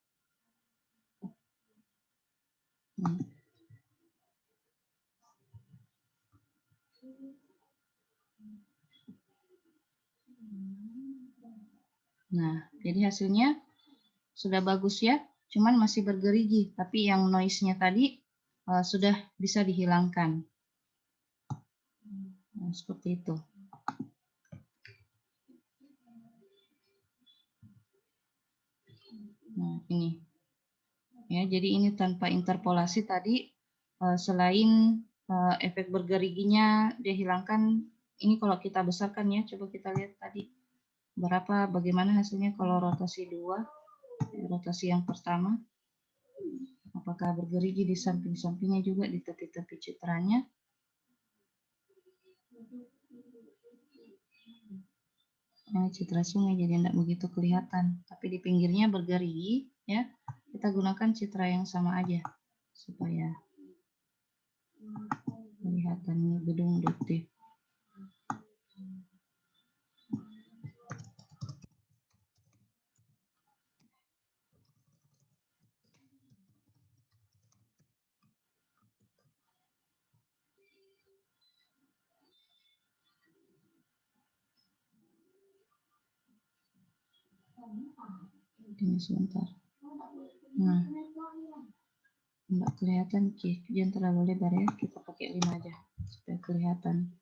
Nah, jadi hasilnya sudah bagus ya, cuman masih bergerigi, tapi yang noise-nya tadi sudah bisa dihilangkan. Nah, seperti itu. Nah, ini. Ya, jadi ini tanpa interpolasi tadi, selain efek bergeriginya dia hilangkan, ini kalau kita besarkan ya, coba kita lihat tadi bagaimana hasilnya kalau rotasi 2, rotasi yang pertama. Apakah bergerigi di samping-sampingnya juga, di tepi-tepi citranya. Nah, citra sungai jadi tidak begitu kelihatan, tapi di pinggirnya bergerigi ya. Kita gunakan citra yang sama aja supaya kelihatannya gedung detail. Ini sebentar. Nah, nggak kelihatan, jangan terlalu lebar ya, kita pakai 5 aja supaya kelihatan.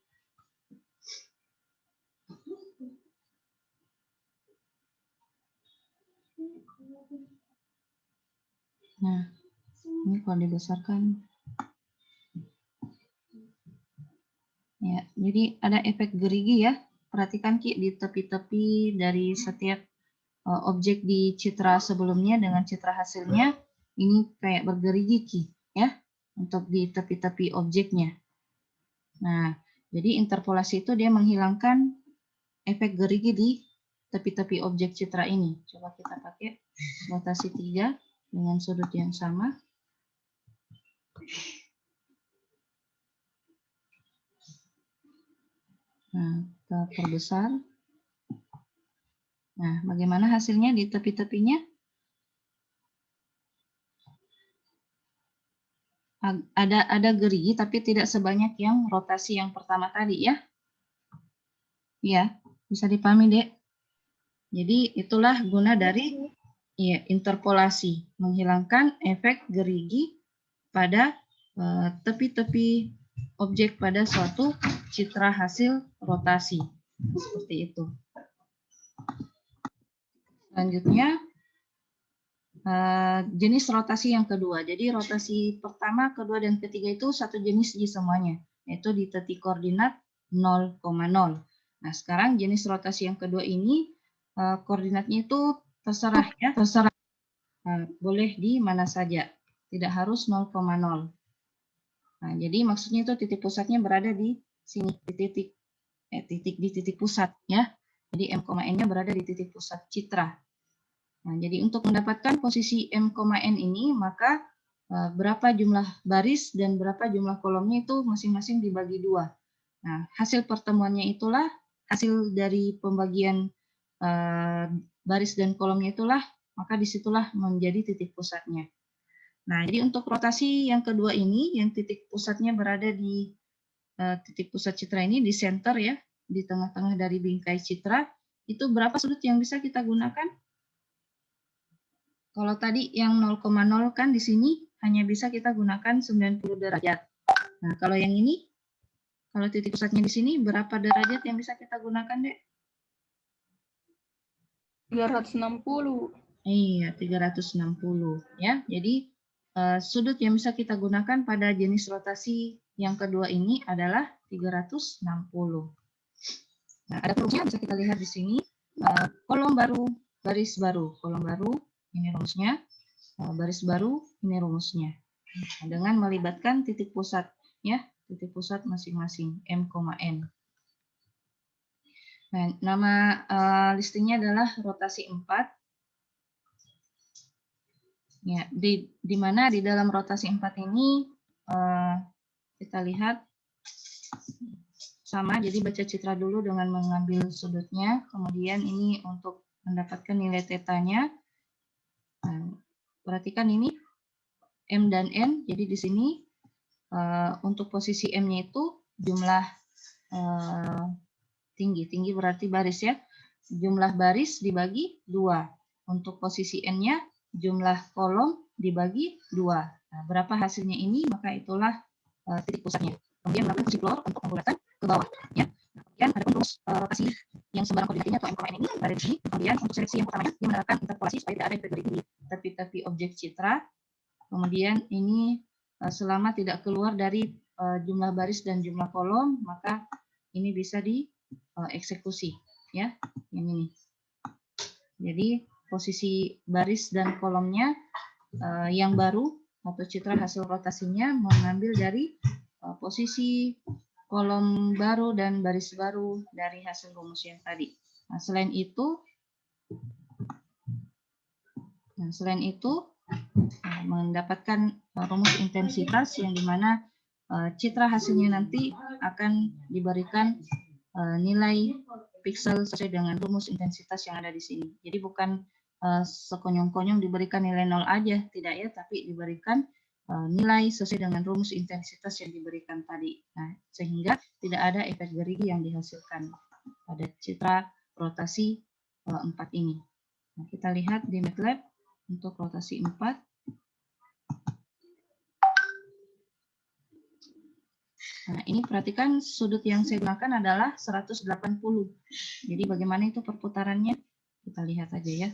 Nah, Ini kalau dibesarkan. Ya, jadi ada efek gerigi ya. Perhatikan Ki di tepi-tepi dari setiap objek di citra sebelumnya dengan citra hasilnya ini kayak bergerigi Ki ya untuk di tepi-tepi objeknya. Nah, jadi interpolasi itu dia menghilangkan efek gerigi di tepi-tepi objek citra ini. Coba kita pakai rotasi 3 dengan sudut yang sama. Nah, kita perbesar. Nah, bagaimana hasilnya di tepi-tepinya? Ada gerigi tapi tidak sebanyak yang rotasi yang pertama tadi ya. Ya, bisa dipahami, Dek. Jadi itulah guna dari ya, interpolasi, menghilangkan efek gerigi pada tepi-tepi objek pada suatu citra hasil rotasi. Seperti itu. Selanjutnya, jenis rotasi yang kedua. Jadi rotasi pertama, kedua, dan ketiga itu satu jenis di semuanya, yaitu di titik koordinat 0,0. Nah, sekarang jenis rotasi yang kedua ini, koordinatnya itu terserah ya, terserah. Boleh di mana saja, tidak harus 0,0. Nah, jadi maksudnya itu titik pusatnya berada di sini, di titik pusat ya. Jadi M,N-nya berada di titik pusat citra. Nah, jadi untuk mendapatkan posisi M,N ini, maka berapa jumlah baris dan berapa jumlah kolomnya itu masing-masing dibagi 2. Nah, hasil pertemuannya itulah, hasil dari pembagian baris dan kolomnya itulah, maka disitulah menjadi titik pusatnya. Nah, jadi untuk rotasi yang kedua ini, yang titik pusatnya berada di titik pusat citra ini, di center ya, di tengah-tengah dari bingkai citra, itu berapa sudut yang bisa kita gunakan? Kalau tadi yang 0,0 kan di sini hanya bisa kita gunakan 90 derajat. Nah, kalau yang ini, kalau titik pusatnya di sini, berapa derajat yang bisa kita gunakan, Dek? 360. Iya, 360 ya. Jadi sudut yang bisa kita gunakan pada jenis rotasi yang kedua ini adalah 360. Nah, ada rumusnya bisa kita lihat di sini. Kolom baru, baris baru, kolom baru, ini rumusnya. Baris baru, ini rumusnya. Nah, dengan melibatkan titik pusat ya, titik pusat masing-masing M,N. Nah, nama listingnya adalah rotasi 4. Ya, di mana di dalam rotasi 4 ini kita lihat sama, jadi baca citra dulu dengan mengambil sudutnya, kemudian ini untuk mendapatkan nilai tetanya. Nah, perhatikan ini M dan N, jadi di sini untuk posisi M-nya itu jumlah tinggi berarti baris ya, jumlah baris dibagi 2. Untuk posisi N-nya jumlah kolom dibagi 2. Nah, berapa hasilnya ini, maka itulah titik pusatnya. Kemudian melakukan fungsi floor untuk membulatan ke bawah. Ya. Nah, kemudian ada rumus rotasi yang sembarang koordinatnya atau M,N ini ada di sini. Kemudian untuk seleksi yang pertamanya, dia menerapkan interpolasi supaya tidak ada efek gerigi di tepi-tepi objek citra. Kemudian ini selama tidak keluar dari jumlah baris dan jumlah kolom, maka ini bisa dieksekusi. Ya, yang ini. Jadi posisi baris dan kolomnya yang baru atau citra hasil rotasinya mengambil dari posisi kolom baru dan baris baru dari hasil rumus yang tadi. Nah, selain itu mendapatkan rumus intensitas yang dimana citra hasilnya nanti akan diberikan nilai piksel sesuai dengan rumus intensitas yang ada di sini. Jadi bukan sekonyong-konyong diberikan nilai 0 aja, tidak ya, tapi diberikan nilai sesuai dengan rumus intensitas yang diberikan tadi. Nah, sehingga tidak ada efek gerigi yang dihasilkan pada citra rotasi 4 ini. Nah, kita lihat di MATLAB untuk rotasi 4. Nah, ini perhatikan sudut yang saya gunakan adalah 180. Jadi bagaimana itu perputarannya? Kita lihat aja ya.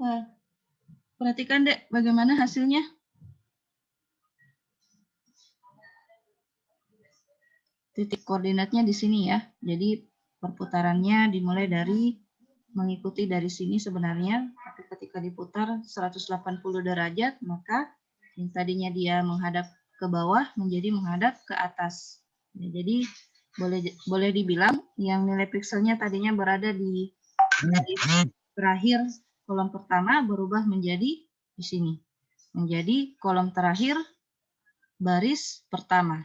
Nah, perhatikan Dek, bagaimana hasilnya. Titik koordinatnya di sini ya. Jadi perputarannya dimulai dari mengikuti dari sini sebenarnya, tapi ketika diputar 180 derajat, maka yang tadinya dia menghadap ke bawah menjadi menghadap ke atas. Ya, jadi boleh dibilang yang nilai pikselnya tadinya berada di terakhir kolom pertama berubah menjadi di sini. Menjadi kolom terakhir baris pertama.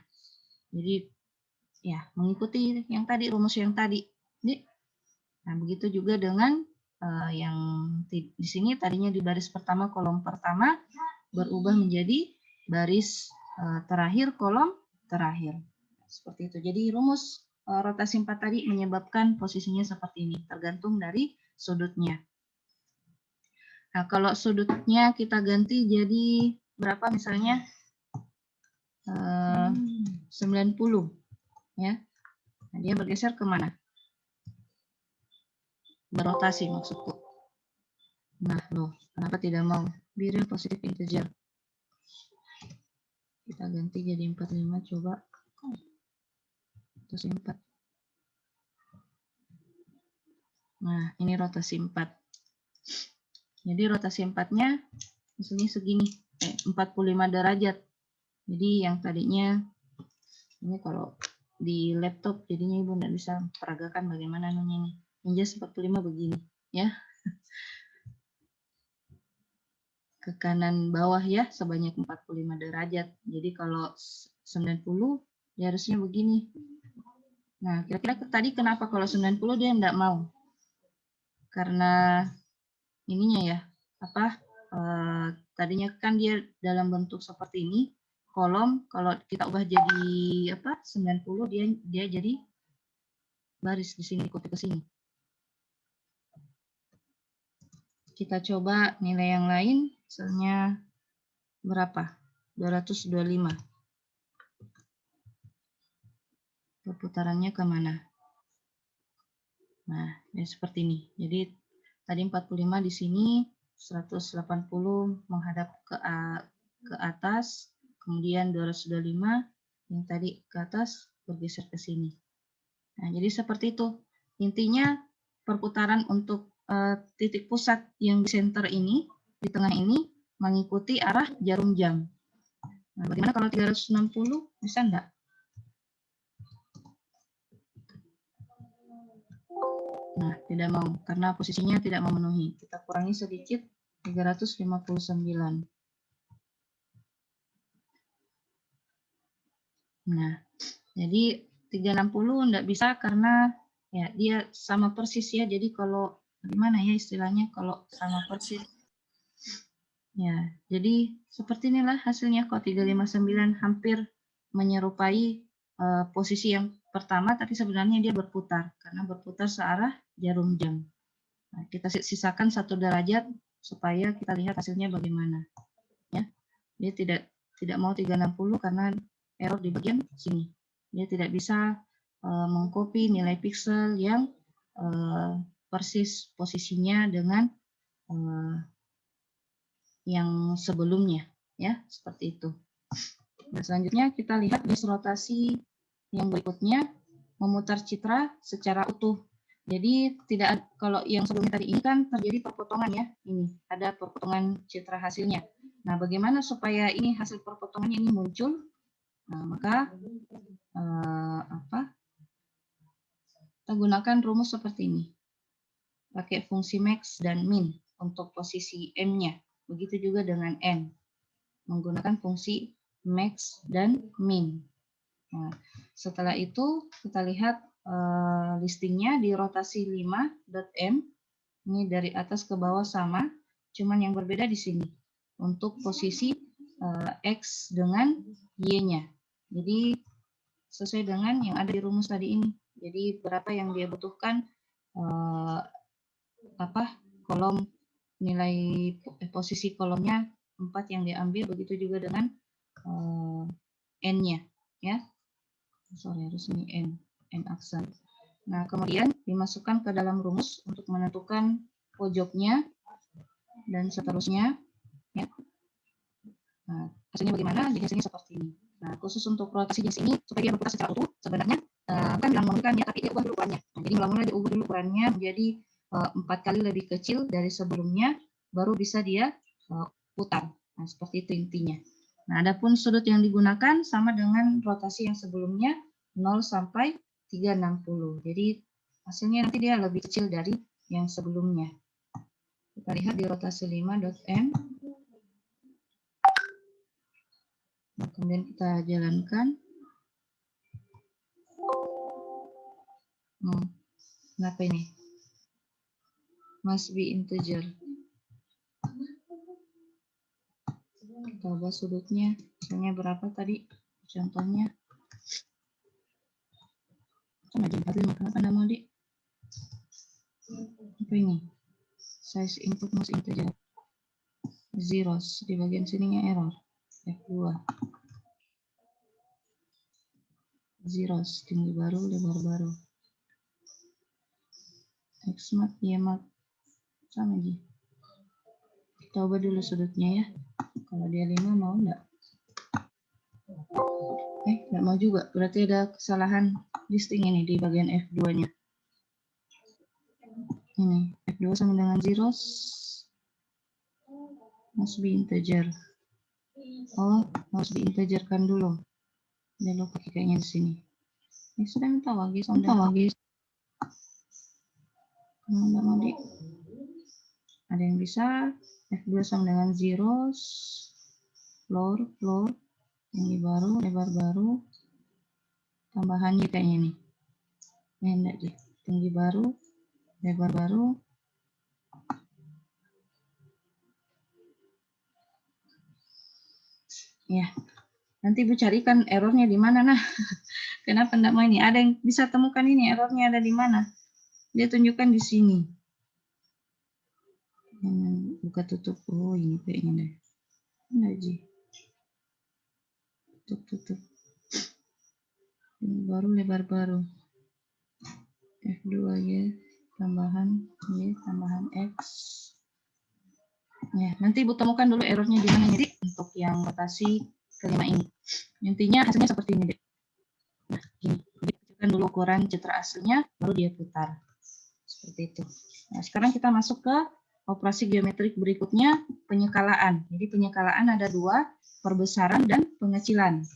Jadi ya, mengikuti yang tadi, rumus yang tadi. Nah, begitu juga dengan yang di sini tadinya di baris pertama, kolom pertama, berubah menjadi baris terakhir, kolom terakhir. Seperti itu. Jadi rumus rotasi 4 tadi menyebabkan posisinya seperti ini, tergantung dari sudutnya. Nah, kalau sudutnya kita ganti jadi berapa misalnya? 90. Ya. Nah, dia bergeser kemana? Berotasi maksudku. Nah, loh, kenapa tidak mau? Biar positif integer. Kita ganti jadi 45, coba. Rotasi 4. Nah, ini rotasi 4. Jadi rotasi 4-nya misalnya segini, 45 derajat. Jadi yang tadinya, ini kalau di laptop jadinya Ibu nggak bisa peragakan bagaimana namanya ini. Minjas 45 begini, ya. Ke kanan bawah ya, sebanyak 45 derajat. Jadi kalau 90, ya harusnya begini. Nah, kira-kira tadi kenapa kalau 90 dia enggak mau? Karena ininya ya, tadinya kan dia dalam bentuk seperti ini, kolom, kalau kita ubah jadi 90, dia jadi baris di sini, ikuti ke sini. Kita coba nilai yang lain, misalnya berapa? 225. Perputarannya kemana? Nah, ya seperti ini. Jadi tadi 45 di sini, 180 menghadap ke atas, kemudian 225 yang tadi ke atas bergeser ke sini. Nah, jadi seperti itu. Intinya perputaran untuk titik pusat yang di center ini, di tengah ini, mengikuti arah jarum jam. Nah, bagaimana kalau 360? Bisa enggak? Nah, tidak mau, karena posisinya tidak memenuhi. Kita kurangi sedikit, 359. Nah, jadi 360 enggak bisa karena ya dia sama persis ya. Jadi kalau gimana ya istilahnya kalau sama persis. Ya, jadi seperti inilah hasilnya kok 359 hampir menyerupai posisi yang pertama, tapi sebenarnya dia berputar karena berputar searah jarum jam. Nah, kita sisakan 1 derajat supaya kita lihat hasilnya bagaimana. Ya, dia tidak mau 360 karena error di bagian sini. Dia tidak bisa mengcopy nilai piksel yang persis posisinya dengan yang sebelumnya, ya seperti itu. Nah, selanjutnya kita lihat bis rotasi yang berikutnya, memutar citra secara utuh. Jadi tidak, kalau yang sebelumnya tadi ini kan terjadi perpotongan ya, ini ada perpotongan citra hasilnya. Nah, bagaimana supaya ini hasil perpotongannya ini muncul? Nah, maka kita gunakan rumus seperti ini. Pakai fungsi max dan min untuk posisi M-nya. Begitu juga dengan N. Menggunakan fungsi max dan min. Nah, setelah itu kita lihat listingnya di rotasi 5.m. Ini dari atas ke bawah sama, cuman yang berbeda di sini. Untuk posisi X dengan Y-nya. Jadi sesuai dengan yang ada di rumus tadi ini. Jadi berapa yang dia butuhkan kolom nilai posisi kolomnya 4 yang diambil, begitu juga dengan N-nya ya. Sorry, harus ini N aksen. Nah, kemudian dimasukkan ke dalam rumus untuk menentukan pojoknya. dan seterusnya. Ya. Nah, hasilnya bagaimana? Jadi hasilnya seperti ini. Nah, khusus untuk rotasi di sini, supaya dia berputar secara utuh, sebenarnya bukan bilang memulihkan ya, tapi dia ubah dulu ukurannya. Nah, jadi mula-mula diubah dulu ukurannya menjadi 4 kali lebih kecil dari sebelumnya, baru bisa dia putar. Nah, seperti itu intinya. Nah, adapun sudut yang digunakan sama dengan rotasi yang sebelumnya 0 sampai 360. Jadi hasilnya nanti dia lebih kecil dari yang sebelumnya. Kita lihat di rotasi 5.m. Nah, kemudian kita jalankan. Kenapa ini? Must be integer. Kita ubah sudutnya. Misalnya berapa tadi? Contohnya. Sama aja 45. Kenapa nama Dik? Apa ini? Size input must integer. Zeros. Di bagian sininya error. F2. Zeros. Tinggi baru, lebar baru. Xmat, Ymat. Sama aja. Kita ubah dulu sudutnya ya. Kalau dia 5 mau enggak? Enggak mau juga. Berarti ada kesalahan listing ini di bagian F2-nya. Ini, F2 sama dengan zeros. Must be integer. Oh, must be integer kan dulu. Dia lupa kayaknya di sini. Ini sudah minta wagis. Enggak mau Dik. Ada yang bisa. F2 sama dengan zeros. Floor. Tinggi baru, lebar baru. Tambahannya kayaknya ini. Ini enggak sih. Tinggi baru, lebar baru. Ya. Nanti Ibu carikan errornya di mana nah. Kenapa enggak mau ini? Ada yang bisa temukan ini errornya ada di mana? Dia tunjukkan di sini. Buka tutup. Oh, ini kayaknya deh. Enggak sih. Tutup. Ini baru, lebar baru. F2 ya, tambahan Y, tambahan X. Ya, nanti Ibu temukan dulu errornya di mana jadi untuk yang rotasi kelima ini. Intinya hasilnya seperti ini, Dek. Nah, gini. Jadi kecilkan dulu ukuran citra aslinya, baru dia putar. Seperti itu. Nah, sekarang kita masuk ke operasi geometrik berikutnya, penyekalaan. Jadi penyekalaan ada 2, perbesaran dan pengecilan.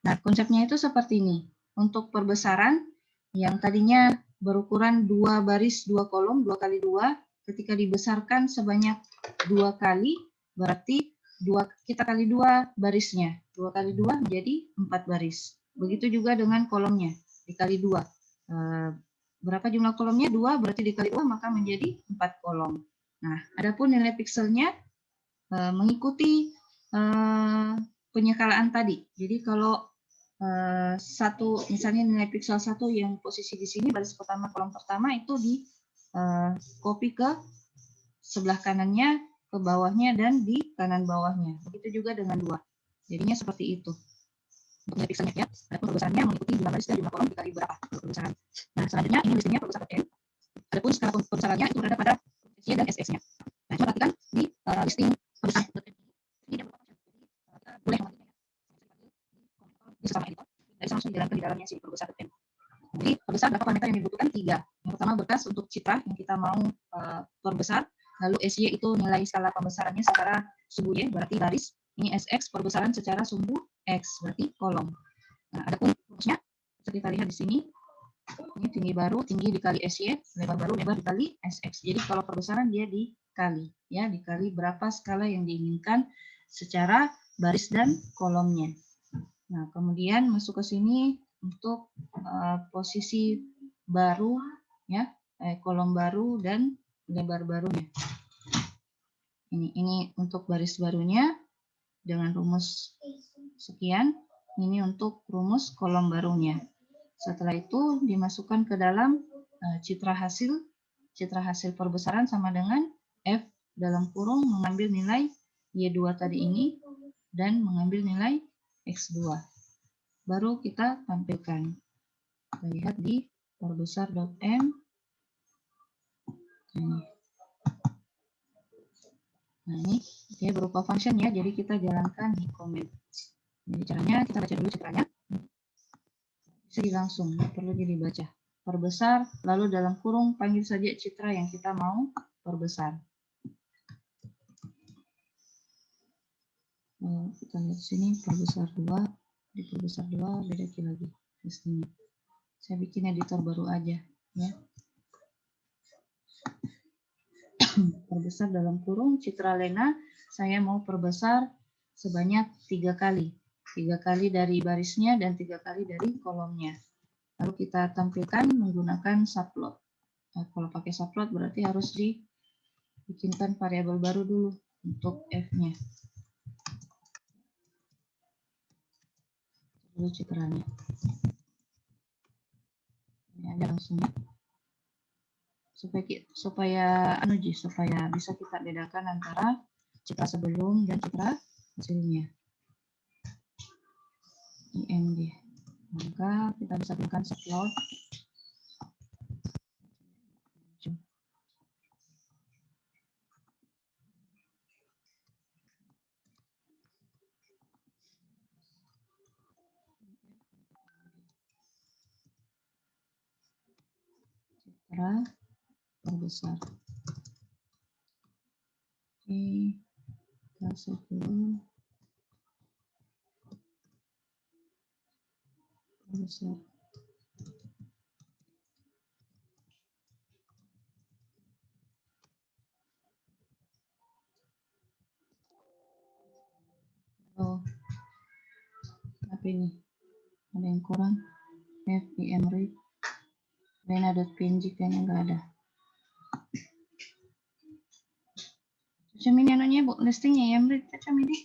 Nah, konsepnya itu seperti ini. Untuk perbesaran, yang tadinya berukuran 2 baris 2 kolom, 2 kali 2, ketika dibesarkan sebanyak 2 kali, berarti kita kali 2 barisnya. 2 kali 2 menjadi 4 baris. Begitu juga dengan kolomnya, dikali 2. Berapa jumlah kolomnya? 2, berarti dikali 2, maka menjadi 4 kolom. Nah, adapun nilai pikselnya mengikuti penyekalaan tadi. Jadi kalau misalnya nilai piksel 1 yang posisi di sini, baris pertama, kolom pertama, itu di copy ke sebelah kanannya, ke bawahnya, dan di kanan bawahnya. Begitu juga dengan 2. Jadinya seperti itu. Untuk nilai pikselnya ya, adapun perbesarannya mengikuti jumlah baris dan jumlah kolom dikali berapa perbesaran. Nah, selanjutnya ini listingnya perbesaran N. Adapun skala perbesarannya itu berada pada SY dan SX-nya. Nah, coba perhatikan di listing perbesaran ini dia boleh bisa sama editor, dari langsung dijalankan di dalamnya si perbesar M. Jadi perbesar berapa parameter yang dibutuhkan? 3. Yang pertama berkas untuk citra yang kita mau perbesar, lalu SY itu nilai skala pembesarannya secara sumbu Y berarti baris, ini SX perbesaran secara sumbu X berarti kolom. Nah, adapun rumusnya bisa kita lihat di sini. Ini tinggi baru, tinggi dikali SY, lebar baru, lebar dikali SX. Jadi kalau perbesaran dia dikali, ya dikali berapa skala yang diinginkan secara baris dan kolomnya. Nah, kemudian masuk ke sini untuk posisi baru, ya, kolom baru dan lebar barunya. Ini untuk baris barunya dengan rumus sekian. Ini untuk rumus kolom barunya. Setelah itu dimasukkan ke dalam citra hasil perbesaran sama dengan F dalam kurung mengambil nilai Y2 tadi ini dan mengambil nilai X2. Baru kita tampilkan. Kita lihat di perbesar.m. Nah, ini dia berupa function ya, jadi kita jalankan di comment. Jadi caranya kita baca dulu citranya. Bisa langsung, nggak perlu jadi baca. Perbesar, lalu dalam kurung panggil saja citra yang kita mau perbesar. Kita lihat sini perbesar 2, diperbesar 2, beda lagi pastinya. Saya bikin editor baru aja ya. Perbesar dalam kurung citra Lena saya mau perbesar sebanyak 3 kali. 3 kali dari barisnya dan 3 kali dari kolomnya. Lalu kita tampilkan menggunakan subplot. Nah, kalau pakai subplot berarti harus dibikinkan variabel baru dulu untuk F-nya. Dulu citranya. Ini aja langsung ya. Supaya bisa kita bedakan antara citra sebelum dan citra hasilnya. IMG. Maka kita bisa gunakan subplot. Citra terbesar. Oke, kita save dulu. Terbesar. Oh, apa ini? Ada yang kurang? FIMRead. Lena.png kayaknya nggak ada. Cocok ini anunya bu, listingnya ya, Mrit. Cocok ini.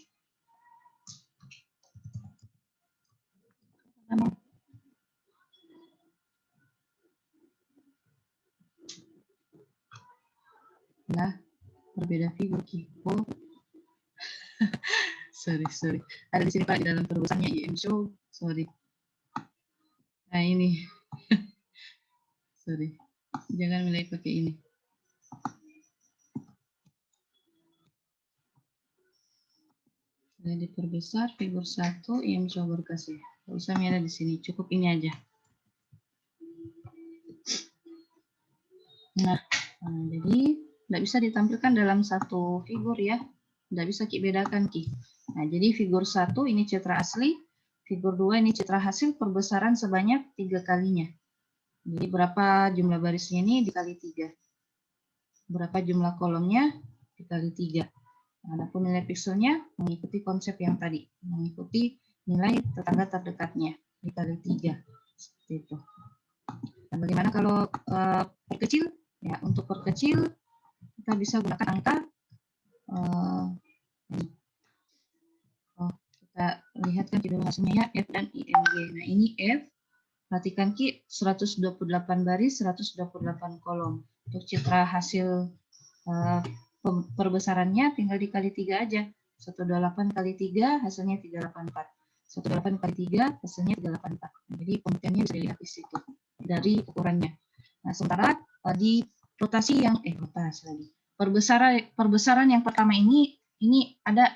Nah, berbeda figur Kipo. sorry. Ada di sini Pak, di dalam terusannya IM Show. Sorry. Nah ini. Sorry. Jangan mulai pakai ini. Nah, diperbesar figur 1 IM Show berkas ya. Nggak usah ada di sini, cukup ini aja. Nah, jadi nggak bisa ditampilkan dalam satu figur ya. Nggak bisa Ki bedakan Ki. Nah, jadi figur 1 ini citra asli, figur 2 ini citra hasil perbesaran sebanyak 3 kalinya. Jadi berapa jumlah barisnya ini dikali 3. Berapa jumlah kolomnya dikali 3. Nah, adapun nilai pikselnya mengikuti konsep yang tadi, mengikuti nilai tetangga terdekatnya dikali 3. Seperti itu. Nah, bagaimana kalau perkecil? Ya, untuk perkecil kita bisa gunakan angka. Kita lihat kan dulu hasilnya ya, F dan IMG. Nah, ini F. Perhatikan Ki, 128 baris, 128 kolom. Untuk citra hasil perbesarannya tinggal dikali 3 aja. 128 kali 3 hasilnya 384. 128 kali 3 hasilnya 384. Jadi pembuktiannya bisa dilihat di situ dari ukurannya. Nah, sementara di rotasi yang perbesaran yang pertama ini ada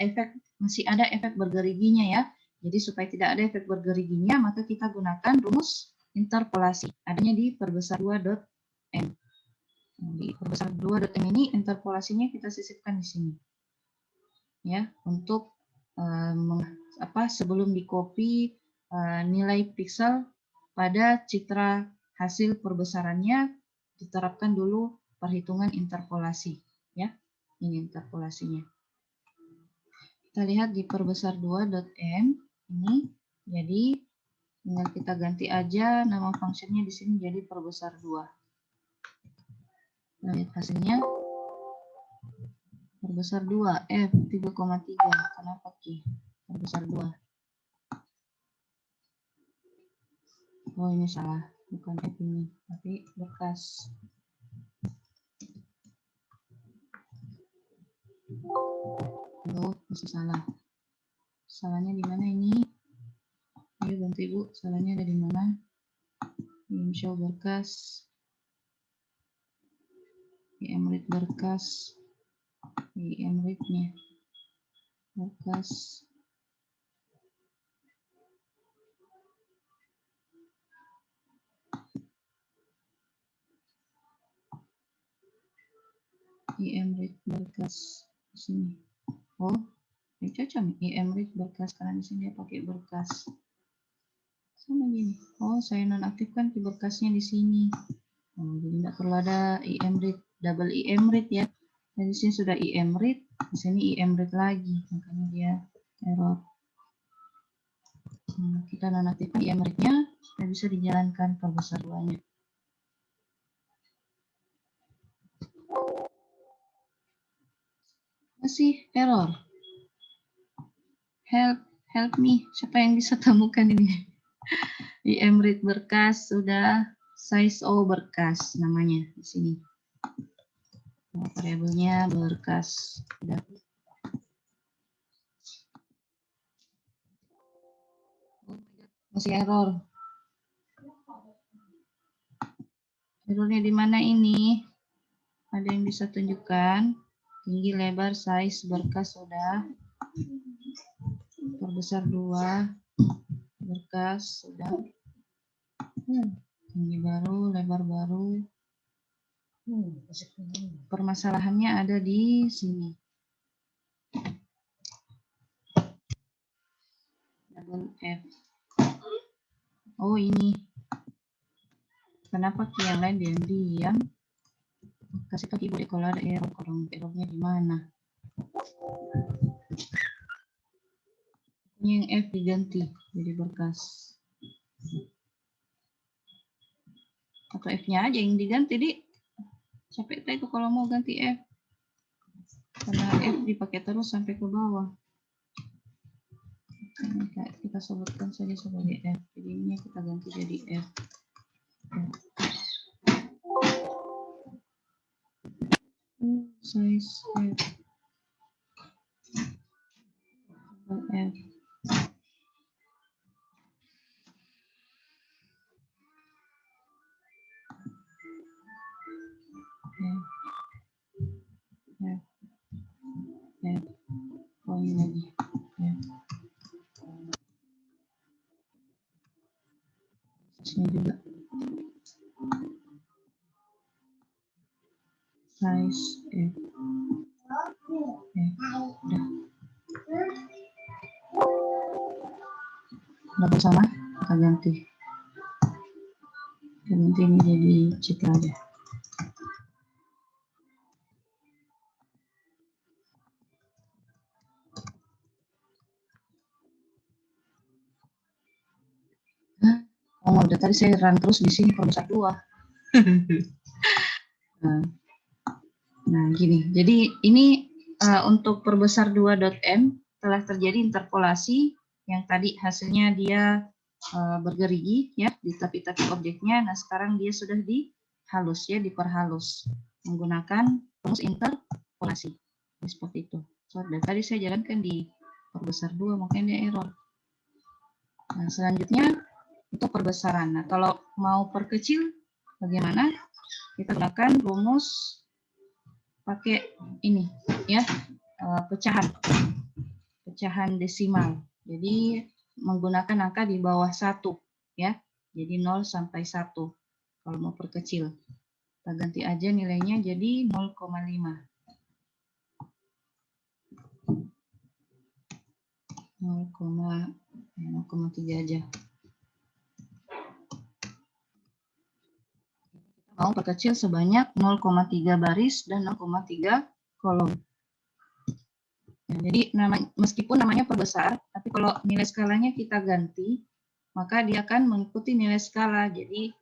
masih ada efek bergeriginya ya. Jadi supaya tidak ada efek bergeriginya, maka kita gunakan rumus interpolasi. Adanya di perbesar 2.m. Di perbesar 2.m ini interpolasinya kita sisipkan di sini. Ya, untuk sebelum di copy nilai piksel pada citra hasil perbesarannya diterapkan dulu perhitungan interpolasi ya. Ini interpolasinya. Kita lihat di perbesar 2.m ini, jadi tinggal kita ganti aja nama fungsinya di sini jadi perbesar 2. Kita lihat hasilnya perbesar 2 F 3,3. Kenapa Ki? Perbesar 2. Oh, ini salah, bukan F ini, tapi berkas. Oh, masih salah. Salahnya di mana ini? Ayo bantu Ibu, salahnya ada di mana? Show berkas. IMRead berkas. IM rate-nya. Berkas. IM rate berkas di sini. Oh, ini cocok nih IM rate berkas karena di sini dia pakai berkas. Sama gini. Oh, saya nonaktifkan di berkasnya di sini. Oh, jadi tidak perlu ada IM rate, double IM rate ya. Dan di sini sudah IM rate, di sini IM rate lagi, makanya dia error. Kita nonaktifkan IM rate-nya supaya bisa dijalankan perbesar duanya. Masih error. Help me. Siapa yang bisa temukan ini? IM read berkas sudah size O berkas namanya di sini. Variabelnya berkas. Sudah. Masih error. Errornya di mana ini? Ada yang bisa tunjukkan? Tinggi, lebar, size berkas sudah. Perbesar 2. Berkas sudah. Tinggi baru, lebar baru. Permasalahannya ada di sini. Double F. Oh ini. Kenapa yang lain diam-diam? Kasih tahu Ibu kalau ada error. Kalau errornya di mana? Ini yang F diganti jadi berkas. Atau F-nya aja yang diganti, Dik. Capek itu kalau mau ganti F. Karena F dipakai terus sampai ke bawah. Kita sebutkan saja sebagai F. Jadi ini kita ganti jadi F. Size F. F. Oh ini lagi. Sini juga. Size F. Udah bersama, kita ganti. Kita ganti ini jadi citra aja. Oh, udah tadi saya run terus di sini perbesar 2. Nah, gini. Jadi ini untuk perbesar 2.m telah terjadi interpolasi yang tadi hasilnya dia bergerigi ya di tapi-tapi objeknya. Nah, sekarang dia sudah dihalus ya, diperhalus menggunakan rumus interpolasi. Seperti itu. So, dari tadi saya jalankan di perbesar 2 makanya dia error. Nah, selanjutnya itu perbesaran. Nah, kalau mau perkecil bagaimana? Kita gunakan rumus pakai ini ya, pecahan desimal. Jadi menggunakan angka di bawah 1 ya. Jadi 0 sampai 1. Kalau mau perkecil. Kita ganti aja nilainya jadi 0,5. 0,3 aja. Mau perkecil sebanyak 0,3 baris dan 0,3 kolom. Nah, jadi meskipun namanya perbesar, tapi kalau nilai skalanya kita ganti, maka dia akan mengikuti nilai skala. Jadi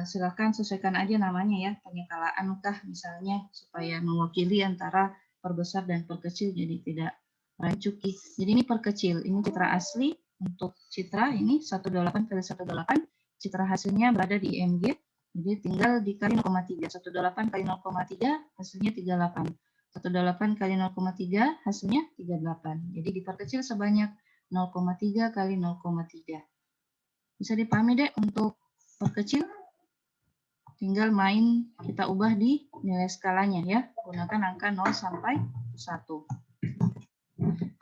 silakan sesuaikan aja namanya ya, penyekalaan kah misalnya, supaya mewakili antara perbesar dan perkecil jadi tidak rancuki. Jadi ini perkecil, ini citra asli untuk citra ini 18 kali 18, citra hasilnya berada di IMG. Jadi tinggal dikali 0,3. 18 kali 0,3 hasilnya 38. 18 kali 0,3 hasilnya 38. Jadi diperkecil sebanyak 0,3 kali 0,3. Bisa dipahami deh untuk perkecil? tinggal kita ubah di nilai skalanya ya, gunakan angka 0 sampai 1.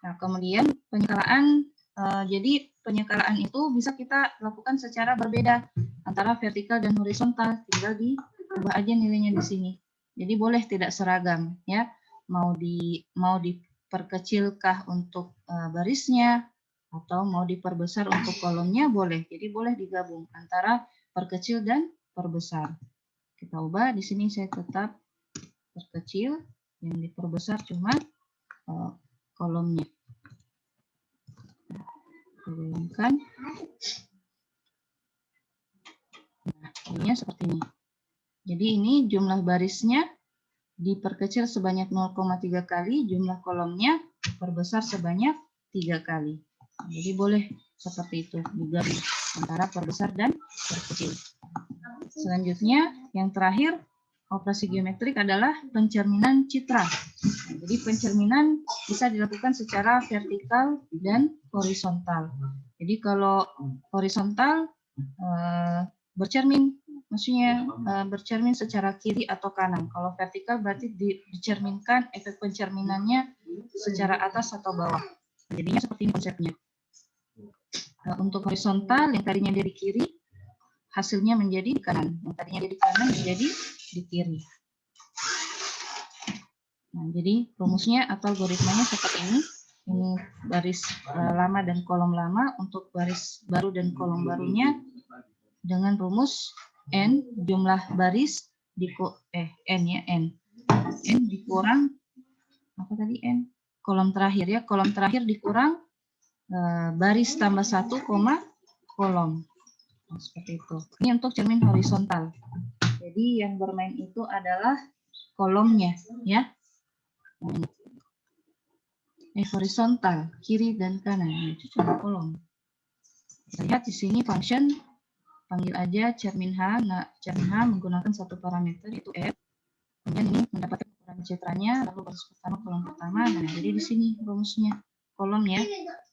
Nah, kemudian penyekalaan, jadi penyekalaan itu bisa kita lakukan secara berbeda antara vertikal dan horizontal, tinggal diubah aja nilainya di sini. Jadi boleh tidak seragam ya, mau diperkecilkah untuk barisnya atau mau diperbesar untuk kolomnya boleh. Jadi boleh digabung antara perkecil dan perbesar. Kita ubah di sini, saya tetap perkecil, yang diperbesar cuma kolomnya. Ulangan. Nah, ini seperti ini. Jadi ini jumlah barisnya diperkecil sebanyak 0,3 kali, jumlah kolomnya diperbesar sebanyak 3 kali. Jadi boleh seperti itu, digabung antara perbesar dan perkecil. Selanjutnya, yang terakhir, operasi geometrik adalah pencerminan citra. Jadi pencerminan bisa dilakukan secara vertikal dan horizontal. Jadi kalau horizontal bercermin, maksudnya bercermin secara kiri atau kanan. Kalau vertikal berarti dicerminkan, efek pencerminannya secara atas atau bawah. Jadinya seperti ini konsepnya. Untuk horizontal, yang tadinya dia di kiri, hasilnya menjadi di kanan. Yang tadinya dia di kanan menjadi di kiri. Nah, jadi rumusnya atau algoritmanya seperti ini. Ini baris lama dan kolom lama. Untuk baris baru dan kolom barunya dengan rumus N, jumlah baris N ya, N dikurang apa tadi, N kolom terakhir ya, kolom terakhir dikurang baris tambah 1, kolom. Nah, seperti itu. Ini untuk cermin horizontal. Jadi yang bermain itu adalah kolomnya ya. Horizontal, kiri dan kanan. Itu cuma kolom. Lihat di sini function, panggil aja cermin H. Nah, cermin H menggunakan satu parameter yaitu F. Kemudian ini mendapatkan ukuran citranya, lalu baris pertama, kolom pertama. Nah, jadi di sini rumusnya kolom ya.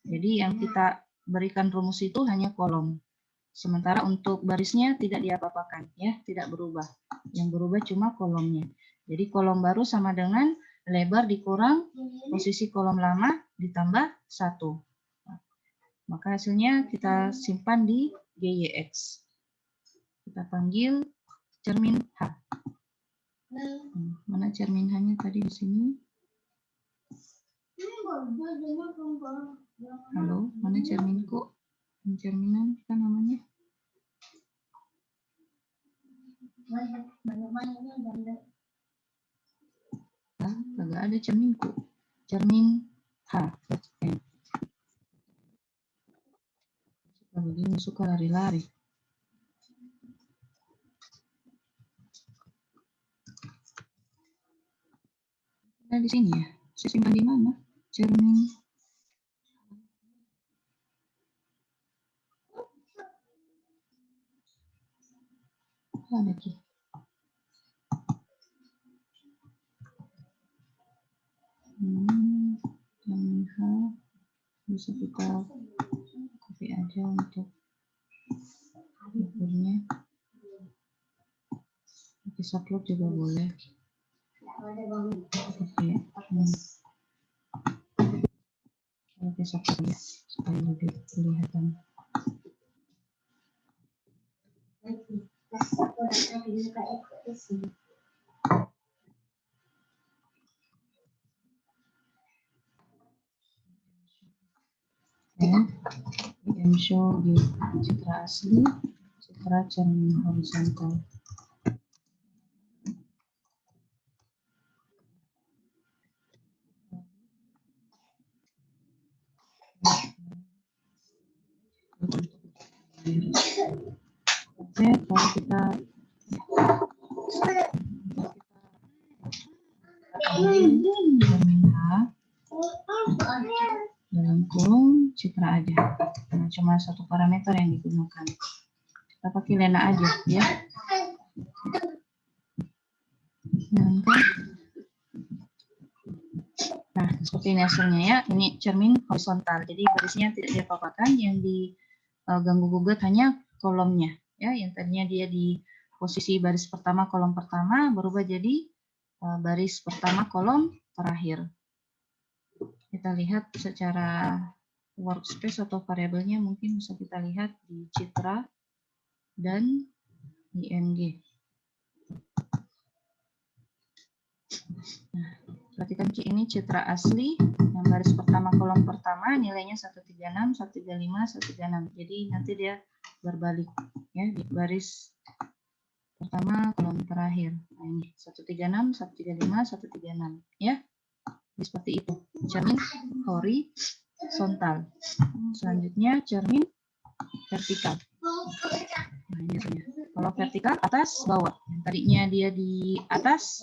Jadi yang kita berikan rumus itu hanya kolom. Sementara untuk barisnya tidak diapa-apakan ya, tidak berubah. Yang berubah cuma kolomnya. Jadi kolom baru sama dengan lebar dikurang posisi kolom lama ditambah 1. Maka hasilnya kita simpan di GYX. Kita panggil cermin H. Mana cermin H-nya tadi di sini? Halo, mana cerminku? Cerminan kan namanya? Kagak ada cerminku. Cermin H. Kalau dia suka lari-lari. Nah, di sini ya. Saya simpan di mana? Cermin. Ada lagi. Cermin H. Bisa kita copy aja untuk ukurnya. Pakai subload juga boleh. Oke, subload ya, supaya lebih kelihatan. Show di citra asli, citra cermin horizontal. Oke, kalau kita cermin H dalam kurung citra aja. Nah, cuma satu parameter yang digunakan. Kita pakai lena aja ya. Nah, seperti ini hasilnya ya. Ini cermin horizontal. Jadi barisnya tidak diapa-apakan, yang diganggu gugat hanya kolomnya ya. Yang tadinya dia di posisi baris pertama kolom pertama berubah jadi baris pertama kolom terakhir. Kita lihat secara workspace atau variabelnya mungkin bisa kita lihat di Citra dan ING. Nah, perhatikan ini Citra asli yang baris pertama kolom pertama nilainya 136, 135, 136. Jadi nanti dia berbalik ya di baris pertama kolom terakhir. Nah, ini 136, 135, 136 ya. Jadi seperti itu. Cermin horizontal. Selanjutnya cermin vertikal. Nah, ini hasilnya. Kalau vertikal atas bawah. Yang tadinya dia di atas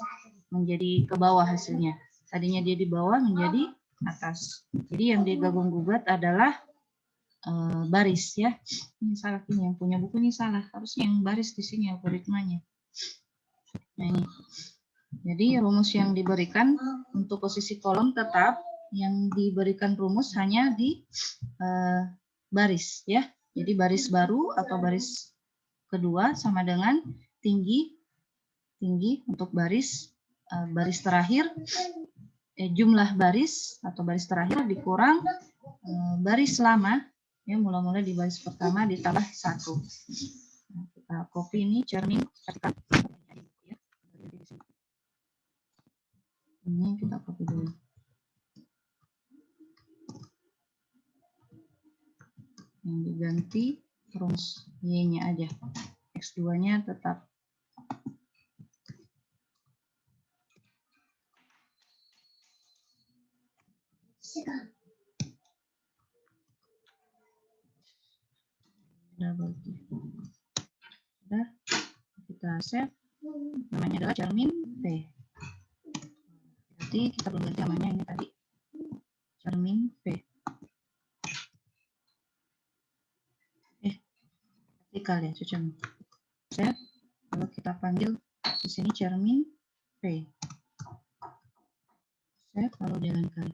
menjadi ke bawah hasilnya. Tadinya dia di bawah menjadi atas. Jadi yang digabung gugat adalah baris ya. Ini salah ini yang punya buku ini salah. Harusnya yang baris di sini algoritmanya. Nah ini. Jadi rumus yang diberikan untuk posisi kolom tetap yang diberikan rumus hanya di baris ya. Jadi baris baru atau baris kedua sama dengan tinggi untuk baris terakhir jumlah baris atau baris terakhir dikurang baris lama. Ya, mula-mula di baris pertama ditambah 1. Nah, kita copy ini cermin vertikal. Ini kita copy dulu. Yang diganti rumus Y-nya aja. X2-nya tetap. Double klik. Sudah, kita save. Namanya adalah cermin P. Jadi kita belum ganti namanya ini tadi. Cermin P. Vertikal ya, cermin. Save. Lalu kita panggil di sini cermin P. Save, lalu jalankan.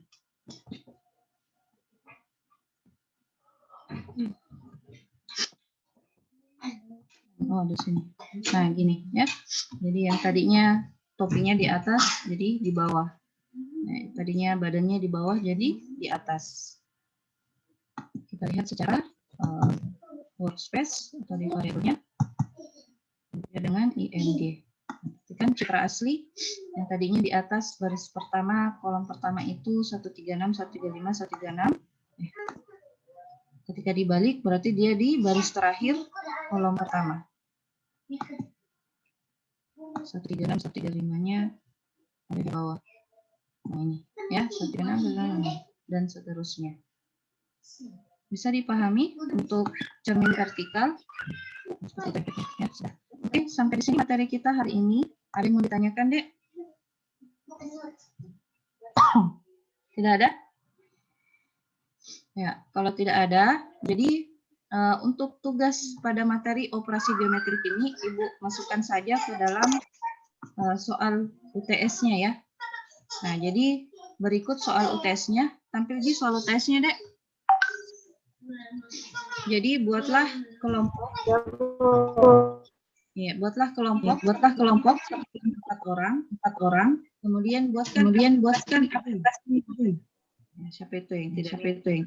Oh, di sini. Nah, gini ya. Jadi yang tadinya topinya di atas, jadi di bawah. Nah, tadinya badannya di bawah, jadi di atas. Kita lihat secara workspace atau di variabelnya dengan ING. Kan citra asli yang tadinya di atas baris pertama kolom pertama itu 136, 135, 136. Ketika dibalik berarti dia di baris terakhir kolom pertama. 136, 135-nya ada di bawah. Nah ini ya 136 dan seterusnya. Bisa dipahami untuk cermin vertikal? Ya, sudah. Oke, sampai di sini materi kita hari ini. Ada yang mau ditanyakan, Dek? Tidak ada? Ya, kalau tidak ada, jadi untuk tugas pada materi operasi geometrik ini, Ibu masukkan saja ke dalam soal UTS-nya ya. Nah, jadi berikut soal UTS-nya. Tampil di soal UTS-nya, Dek. Jadi buatlah kelompok. Ya, buatlah kelompok 4 orang. Kemudian buatkan aplikasi. Ya, siapa itu yang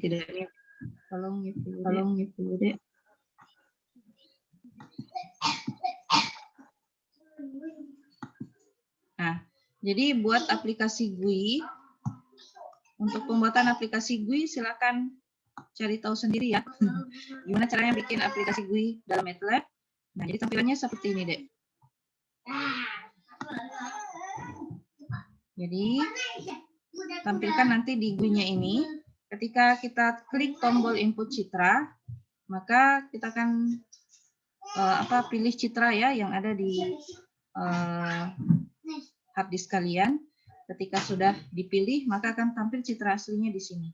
tidak? Tolong itu, Dek. Nah, jadi buat aplikasi GUI. Untuk pembuatan aplikasi GUI silakan cari tahu sendiri ya. Gimana caranya bikin aplikasi GUI dalam MATLAB. Nah, jadi tampilannya seperti ini, Dek. Jadi tampilkan nanti di GUI-nya ini. Ketika kita klik tombol input citra, maka kita akan pilih citra ya yang ada di hard disk kalian. Ketika sudah dipilih, maka akan tampil citra aslinya di sini.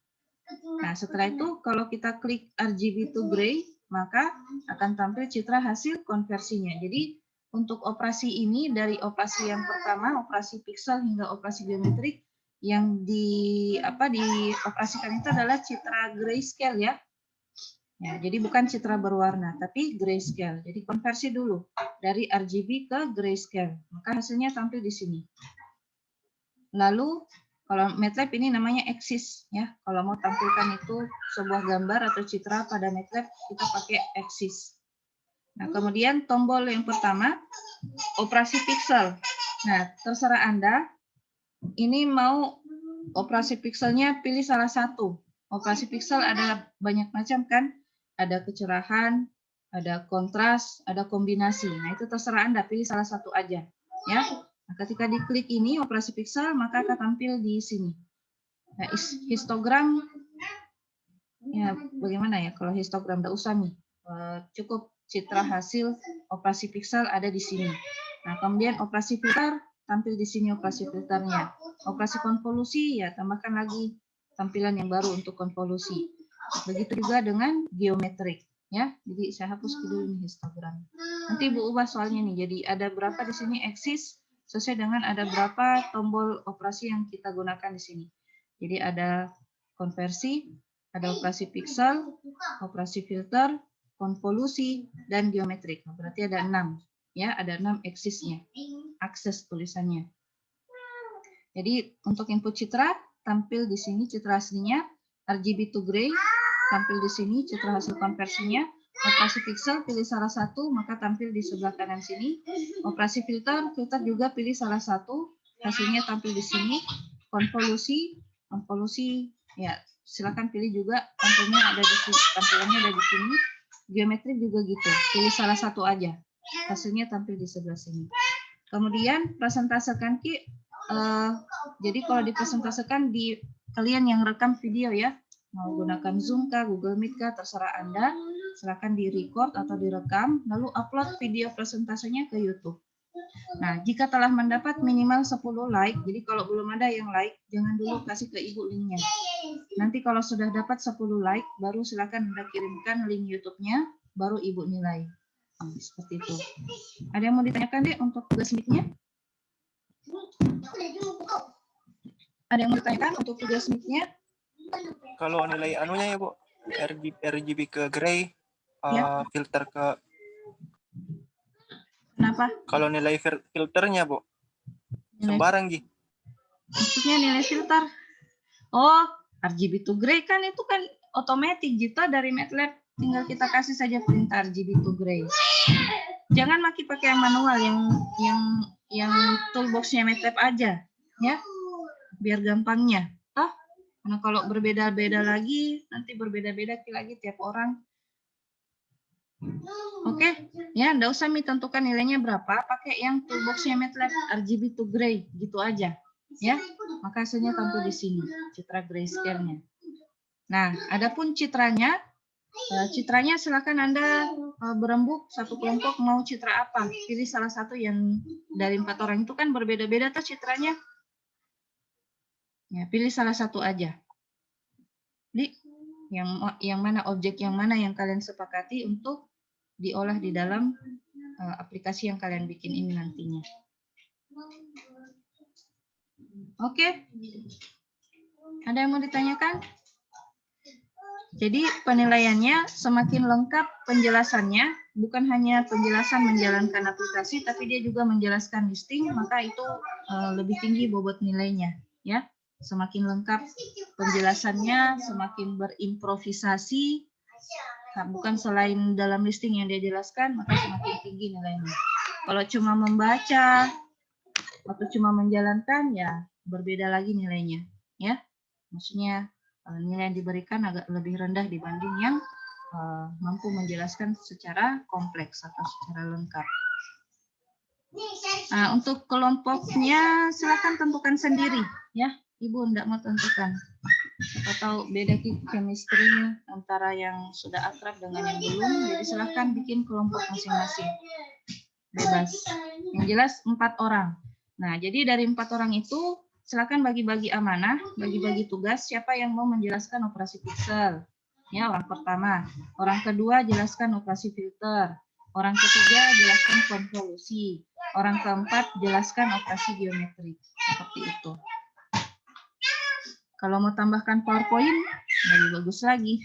Nah, setelah itu kalau kita klik RGB to gray, maka akan tampil citra hasil konversinya. Jadi untuk operasi ini dari operasi yang pertama, operasi pixel hingga operasi geometrik, yang dioperasikan itu adalah citra grayscale ya. Ya, jadi bukan citra berwarna, tapi grayscale. Jadi konversi dulu dari RGB ke grayscale. Maka hasilnya tampil di sini. Lalu kalau MATLAB ini namanya axis ya. Kalau mau tampilkan itu sebuah gambar atau citra pada MATLAB kita pakai axis. Nah, kemudian tombol yang pertama operasi pixel. Nah, terserah Anda. Ini mau operasi pixelnya pilih salah satu. Operasi pixel ada banyak macam kan? Ada kecerahan, ada kontras, ada kombinasi. Nah, itu terserah Anda, pilih salah satu aja. Ya. Nah, ketika diklik ini operasi pixel, maka akan tampil di sini. Nah, histogram, ya bagaimana ya kalau histogram? Nggak usah nih. Cukup citra hasil operasi pixel ada di sini. Nah, kemudian operasi filter, tampil di sini operasi filternya. Operasi konvolusi, ya tambahkan lagi tampilan yang baru untuk konvolusi. Begitu juga dengan geometrik, ya. Jadi saya hapus dulu ini histogram. Nanti Ibu ubah soalnya nih. Jadi ada berapa di sini axis sesuai dengan ada berapa tombol operasi yang kita gunakan di sini. Jadi ada konversi, ada operasi pixel, operasi filter, konvolusi, dan geometrik. Berarti ada 6, ya. Ada 6 aksesnya. Akses tulisannya. Jadi untuk input citra tampil di sini citra aslinya, RGB to gray tampil di sini citra hasil konversinya. Operasi pixel pilih salah satu maka tampil di sebelah kanan sini. Operasi filter juga pilih salah satu, hasilnya tampil di sini. Konvolusi ya silakan pilih juga, tampilannya ada di sini. Tampilannya ada di sini. Geometrik juga gitu, pilih salah satu aja, hasilnya tampil di sebelah sini. Kemudian presentasekan Ki. Jadi kalau dipresentasekan di kalian yang rekam video ya, mau gunakan Zoom kah, Google Meet kah, terserah Anda. Silakan di record atau direkam, lalu upload video presentasinya ke YouTube. Nah, jika telah mendapat minimal 10 like, jadi kalau belum ada yang like, jangan dulu kasih ke Ibu linknya. Nanti kalau sudah dapat 10 like, baru silakan Anda kirimkan link YouTube-nya, baru Ibu nilai. Seperti itu. Ada yang mau ditanyakan deh untuk tugas meet-nya? Ada yang mau ditanyakan untuk tugas meet-nya? Kalau nilai anunya ya, Bu, RGB ke gray, Ya. filter ke... Kenapa? Kalau nilai filternya, Bu, sembarang, Gi. Maksudnya nilai filter? Oh, RGB to gray kan itu kan otomatis gitu dari MATLAB. Tinggal kita kasih saja perintah RGB to gray. Jangan pakai yang manual, yang toolbox-nya MATLAB aja, ya, biar gampangnya. Karena kalau berbeda-beda lagi, nanti berbeda-beda lagi tiap orang. Oke, ya, nggak usah tentukan nilainya berapa, pakai yang toolbox-nya MATLAB RGB to gray, gitu aja, ya. Maka hasilnya tampil di sini, citra grayscale-nya. Nah, adapun citranya silakan Anda berembuk satu kelompok mau citra apa, pilih salah satu yang dari 4 orang itu kan berbeda-beda tuh citranya. Ya, pilih salah satu aja. Jadi yang mana objek yang mana yang kalian sepakati untuk diolah di dalam aplikasi yang kalian bikin ini nantinya. Oke. Ada yang mau ditanyakan? Jadi penilaiannya semakin lengkap penjelasannya, bukan hanya penjelasan menjalankan aplikasi, tapi dia juga menjelaskan listing, maka itu lebih tinggi bobot nilainya, ya. Semakin lengkap penjelasannya, semakin berimprovisasi, bukan selain dalam listing yang dia jelaskan, maka semakin tinggi nilainya. Kalau cuma membaca atau cuma menjalankan, ya berbeda lagi nilainya, ya. Maksudnya nilai yang diberikan agak lebih rendah dibanding yang mampu menjelaskan secara kompleks atau secara lengkap. Nah, untuk kelompoknya silakan tentukan sendiri, ya. Ibu enggak mau tentukan. Siapa tahu beda chemistry-nya antara yang sudah akrab dengan yang belum, jadi silakan bikin kelompok masing-masing. Bebas. Yang jelas 4 orang. Nah, jadi dari 4 orang itu silakan bagi-bagi amanah, bagi-bagi tugas siapa yang mau menjelaskan operasi pixel. Ya, orang pertama. Orang kedua jelaskan operasi filter. Orang ketiga jelaskan konvolusi. Orang keempat jelaskan operasi geometri. Seperti itu. Kalau mau tambahkan PowerPoint, lebih bagus lagi.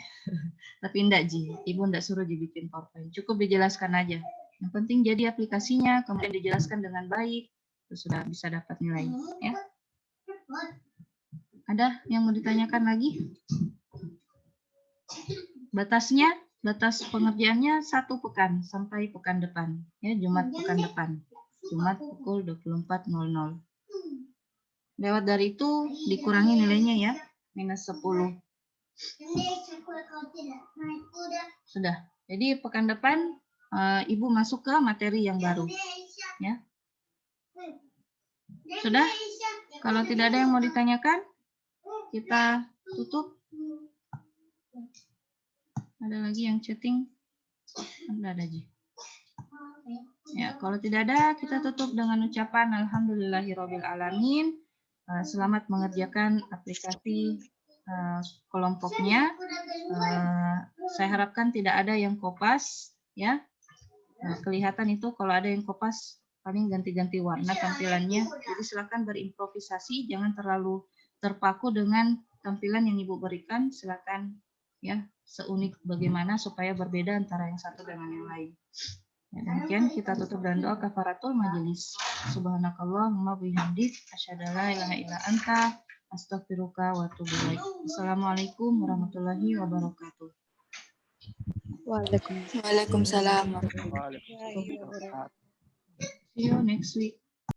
Tapi enggak Ji, Ibu enggak suruh dibikin PowerPoint. Cukup dijelaskan aja. Yang penting jadi aplikasinya, kemudian dijelaskan dengan baik, itu sudah bisa dapat nilai. Ya. Ada yang mau ditanyakan lagi? Batasnya, batas pengerjaannya 1 pekan sampai pekan depan. Ya, Jumat pekan depan. Jumat pukul 24.00. Lewat dari itu dikurangi nilainya ya, minus 10. Sudah. Jadi pekan depan Ibu masuk ke materi yang baru. Ya. Sudah? Kalau tidak ada yang mau ditanyakan, kita tutup. Ada lagi yang chatting? Ada aja. Ya, kalau tidak ada, kita tutup dengan ucapan Alhamdulillahirobbilalamin. Selamat mengerjakan aplikasi kelompoknya. Saya harapkan tidak ada yang kopas, ya. Kelihatan itu kalau ada yang kopas paling ganti-ganti warna tampilannya. Jadi silakan berimprovisasi, jangan terlalu terpaku dengan tampilan yang Ibu berikan. Silakan ya seunik bagaimana supaya berbeda antara yang satu dengan yang lain. Ya, demikian kita tutup dengan doa kafaratul majelis. Subhanakallahumma bihamdik asyhadu an la ilaha illa anta astaghfiruka wa atubu ilaik. Assalamualaikum warahmatullahi wabarakatuh. Waalaikumsalam. Waalaikumsalam. Waalaikumsalam. See you next week.